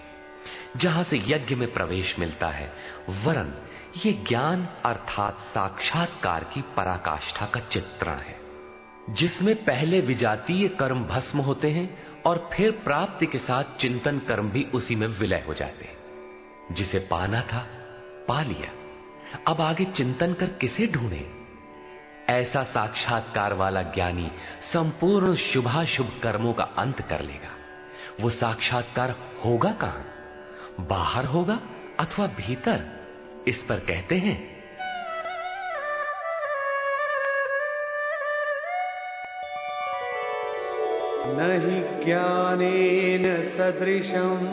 जहां से यज्ञ में प्रवेश मिलता है, वरन यह ज्ञान अर्थात साक्षात्कार की पराकाष्ठा का चित्रण है, जिसमें पहले विजातीय कर्म भस्म होते हैं और फिर प्राप्ति के साथ चिंतन कर्म भी उसी में विलय हो जाते हैं। जिसे पाना था पा लिया, अब आगे चिंतन कर किसे ढूंढे? ऐसा साक्षात्कार वाला ज्ञानी संपूर्ण शुभाशुभ कर्मों का अंत कर लेगा। वो साक्षात्कार होगा कहां? बाहर होगा अथवा भीतर? इस पर कहते हैं, नहि ज्ञानेन सदृशं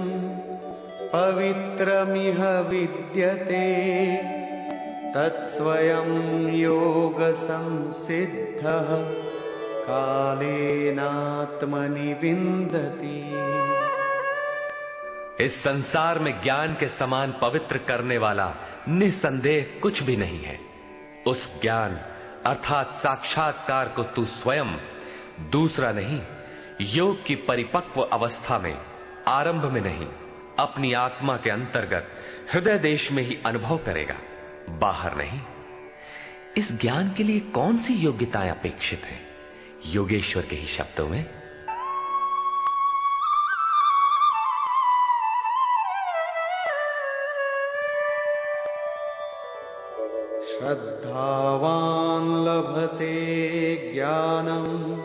पवित्रमिह विद्यते तत्स्वयं योग संसिद्धः कालेनात्मनि विन्दति। इस संसार में ज्ञान के समान पवित्र करने वाला निसंदेह कुछ भी नहीं है। उस ज्ञान अर्थात साक्षात्कार को तू स्वयं, दूसरा नहीं, योग की परिपक्व अवस्था में, आरंभ में नहीं, अपनी आत्मा के अंतर्गत हृदय देश में ही अनुभव करेगा, बाहर नहीं। इस ज्ञान के लिए कौन सी योग्यताएं अपेक्षित हैं? योगेश्वर के ही शब्दों में, श्रद्धावान् लभते ज्ञानम्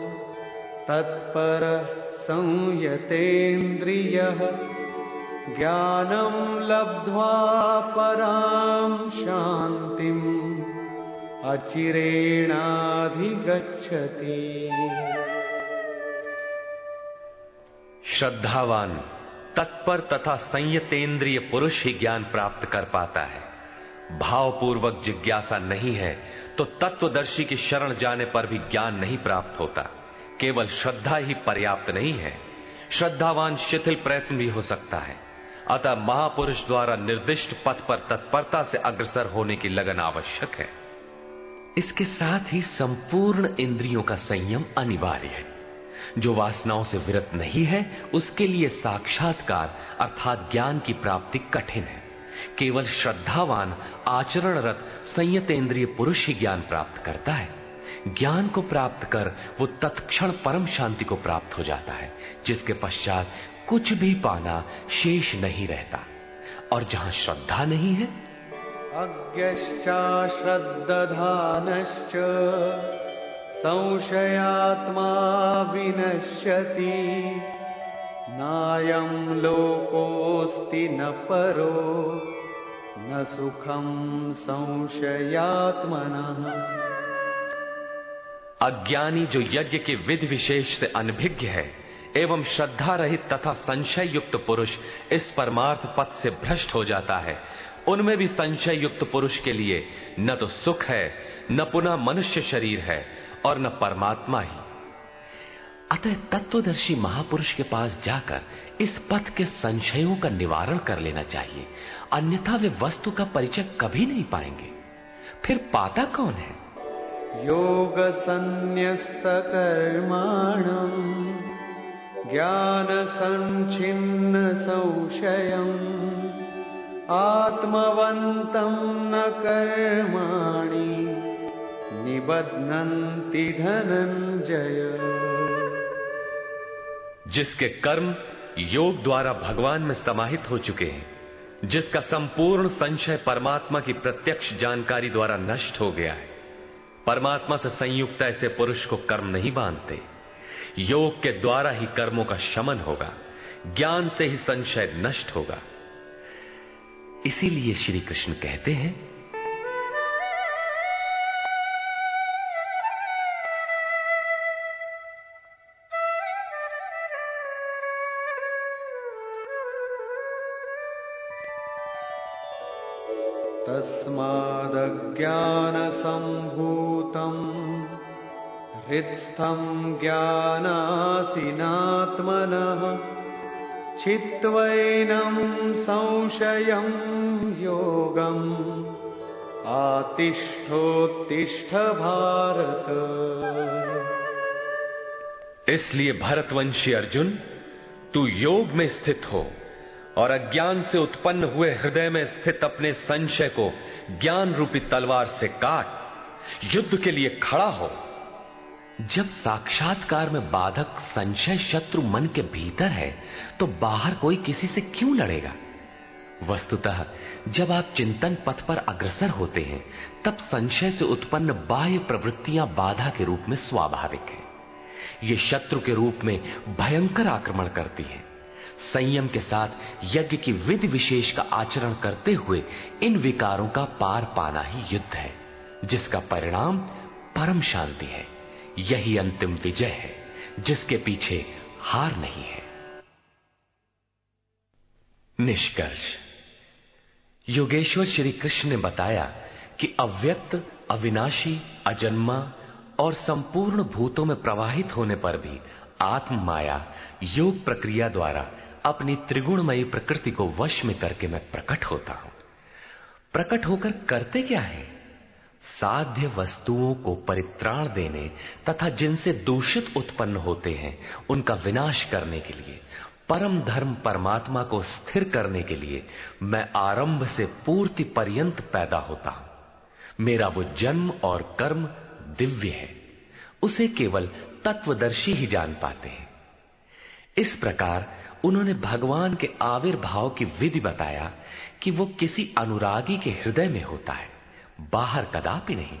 तत्परः संयतेन्द्रियः ज्ञानं लब्ध्वा परां शान्तिम् अचिरेणाधिगच्छति। श्रद्धावान तत्पर तथा संयतेंद्रिय पुरुष ही ज्ञान प्राप्त कर पाता है। भावपूर्वक जिज्ञासा नहीं है तो तत्वदर्शी की शरण जाने पर भी ज्ञान नहीं प्राप्त होता। केवल श्रद्धा ही पर्याप्त नहीं है, श्रद्धावान शिथिल प्रयत्न भी हो सकता है। अतः महापुरुष द्वारा निर्दिष्ट पथ पर तत्परता से अग्रसर होने की लगन आवश्यक है। इसके साथ ही संपूर्ण इंद्रियों का संयम अनिवार्य है। जो वासनाओं से विरत नहीं है उसके लिए साक्षात्कार अर्थात ज्ञान की प्राप्ति कठिन है। केवल श्रद्धावान आचरणरत संयतेंद्रिय पुरुष ही ज्ञान प्राप्त करता है। ज्ञान को प्राप्त कर वो तत्क्षण परम शांति को प्राप्त हो जाता है, जिसके पश्चात कुछ भी पाना शेष नहीं रहता। और जहां श्रद्धा नहीं है, अज्ञश्चाश्रद्दधानश्च संशयात्मा विनश्यति नायं लोकोऽस्ति न परो न सुखं संशयात्मनः। अज्ञानी जो यज्ञ के विधि विशेष से अनभिज्ञ है एवं श्रद्धा रहित तथा संशय युक्त पुरुष इस परमार्थ पथ से भ्रष्ट हो जाता है। उनमें भी संशय युक्त पुरुष के लिए न तो सुख है, न पुनः मनुष्य शरीर है और न परमात्मा ही। अतः तत्वदर्शी महापुरुष के पास जाकर इस पथ के संशयों का निवारण कर लेना चाहिए, अन्यथा वे वस्तु का परिचय कभी नहीं पाएंगे। फिर पाता कौन है? योग संन्यस्त कर्माणम् ज्ञान संचिन्न संशयम् आत्मवन्तं न कर्माणि निबध्नन्ति धनंजय। जिसके कर्म योग द्वारा भगवान में समाहित हो चुके हैं, जिसका संपूर्ण संशय परमात्मा की प्रत्यक्ष जानकारी द्वारा नष्ट हो गया है, परमात्मा से संयुक्त ऐसे पुरुष को कर्म नहीं बांधते। योग के द्वारा ही कर्मों का शमन होगा, ज्ञान से ही संशय नष्ट होगा। इसीलिए श्री कृष्ण कहते हैं, तस्मादज्ञानसम्भूतम् हृत्स्थं ज्ञानासीनात्मनः चित्वैनं संशयं योगम् आतिष्ठोत्तिष्ठ भारत। इसलिए भरतवंशी अर्जुन, तू योग में स्थित हो और अज्ञान से उत्पन्न हुए हृदय में स्थित अपने संशय को ज्ञान रूपी तलवार से काट युद्ध के लिए खड़ा हो। जब साक्षात्कार में बाधक संशय शत्रु मन के भीतर है तो बाहर कोई किसी से क्यों लड़ेगा? वस्तुतः जब आप चिंतन पथ पर अग्रसर होते हैं तब संशय से उत्पन्न बाह्य प्रवृत्तियां बाधा के रूप में स्वाभाविक है। ये शत्रु के रूप में भयंकर आक्रमण करती हैं। संयम के साथ यज्ञ की विधि विशेष का आचरण करते हुए इन विकारों का पार पाना ही युद्ध है, जिसका परिणाम परम शांति है। यही अंतिम विजय है, जिसके पीछे हार नहीं है। निष्कर्ष, योगेश्वर श्री कृष्ण ने बताया कि अव्यक्त, अविनाशी, अजन्मा और संपूर्ण भूतों में प्रवाहित होने पर भी आत्म माया योग प्रक्रिया द्वारा अपनी त्रिगुणमयी प्रकृति को वश में करके मैं प्रकट होता हूं। प्रकट होकर करते क्या है? साध्य वस्तुओं को परित्राण देने तथा जिनसे दूषित उत्पन्न होते हैं उनका विनाश करने के लिए, परम धर्म परमात्मा को स्थिर करने के लिए मैं आरंभ से पूर्ति पर्यंत पैदा होता हूं। मेरा वो जन्म और कर्म दिव्य है, उसे केवल तत्वदर्शी ही जान पाते हैं। इस प्रकार उन्होंने भगवान के आविर्भाव की विधि बताया कि वो किसी अनुरागी के हृदय में होता है, बाहर कदापि नहीं।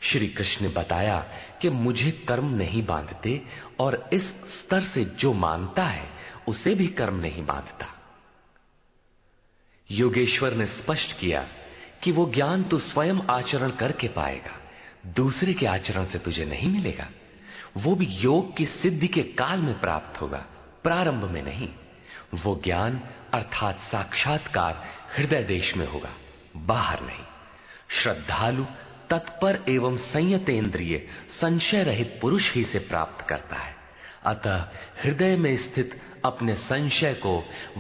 श्री कृष्ण ने बताया कि मुझे कर्म नहीं बांधते और इस स्तर से जो मानता है उसे भी कर्म नहीं बांधता। योगेश्वर ने स्पष्ट किया कि वो ज्ञान तू स्वयं आचरण करके पाएगा, दूसरे के आचरण से तुझे नहीं मिलेगा। वो भी योग की सिद्धि के काल में प्राप्त होगा, प्रारंभ में नहीं। वो ज्ञान अर्थात साक्षात्कार हृदय देश में होगा, बाहर नहीं। श्रद्धालु, तत्पर एवं संयतेंद्रिय, संशय रहित पुरुष ही से प्राप्त करता है। अतः हृदय में स्थित अपने संशय को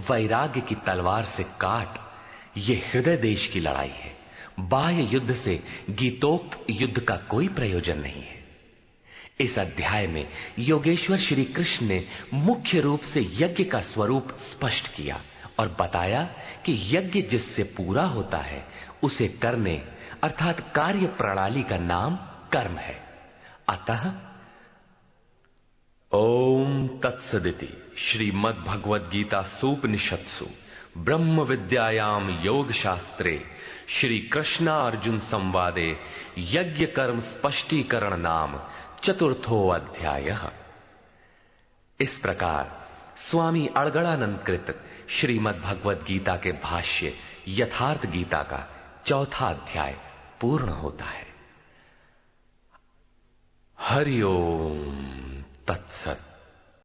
वैराग्य की तलवार से काट। ये हृदय देश की लड़ाई है, बाह्य युद्ध से गीतोक्त युद्ध का कोई प्रयोजन नहीं है। इस अध्याय में योगेश्वर श्री कृष्ण ने मुख्य रूप से यज्ञ का स्वरूप स्पष्ट किया और बताया कि यज्ञ जिससे पूरा होता है उसे करने अर्थात कार्य प्रणाली का नाम कर्म है। अतः ओम तत्सदिति श्रीमद् भगवद गीता सूपनिषत्सु ब्रह्म विद्यायाम योग शास्त्रे श्री कृष्णार्जुन संवादे यज्ञ कर्म स्पष्टीकरण नाम चतुर्थो अध्याय। इस प्रकार स्वामी अड़गड़ानंद कृत श्रीमद् भगवद गीता के भाष्य यथार्थ गीता का चौथा अध्याय पूर्ण होता है। हरि ओम तत्सत।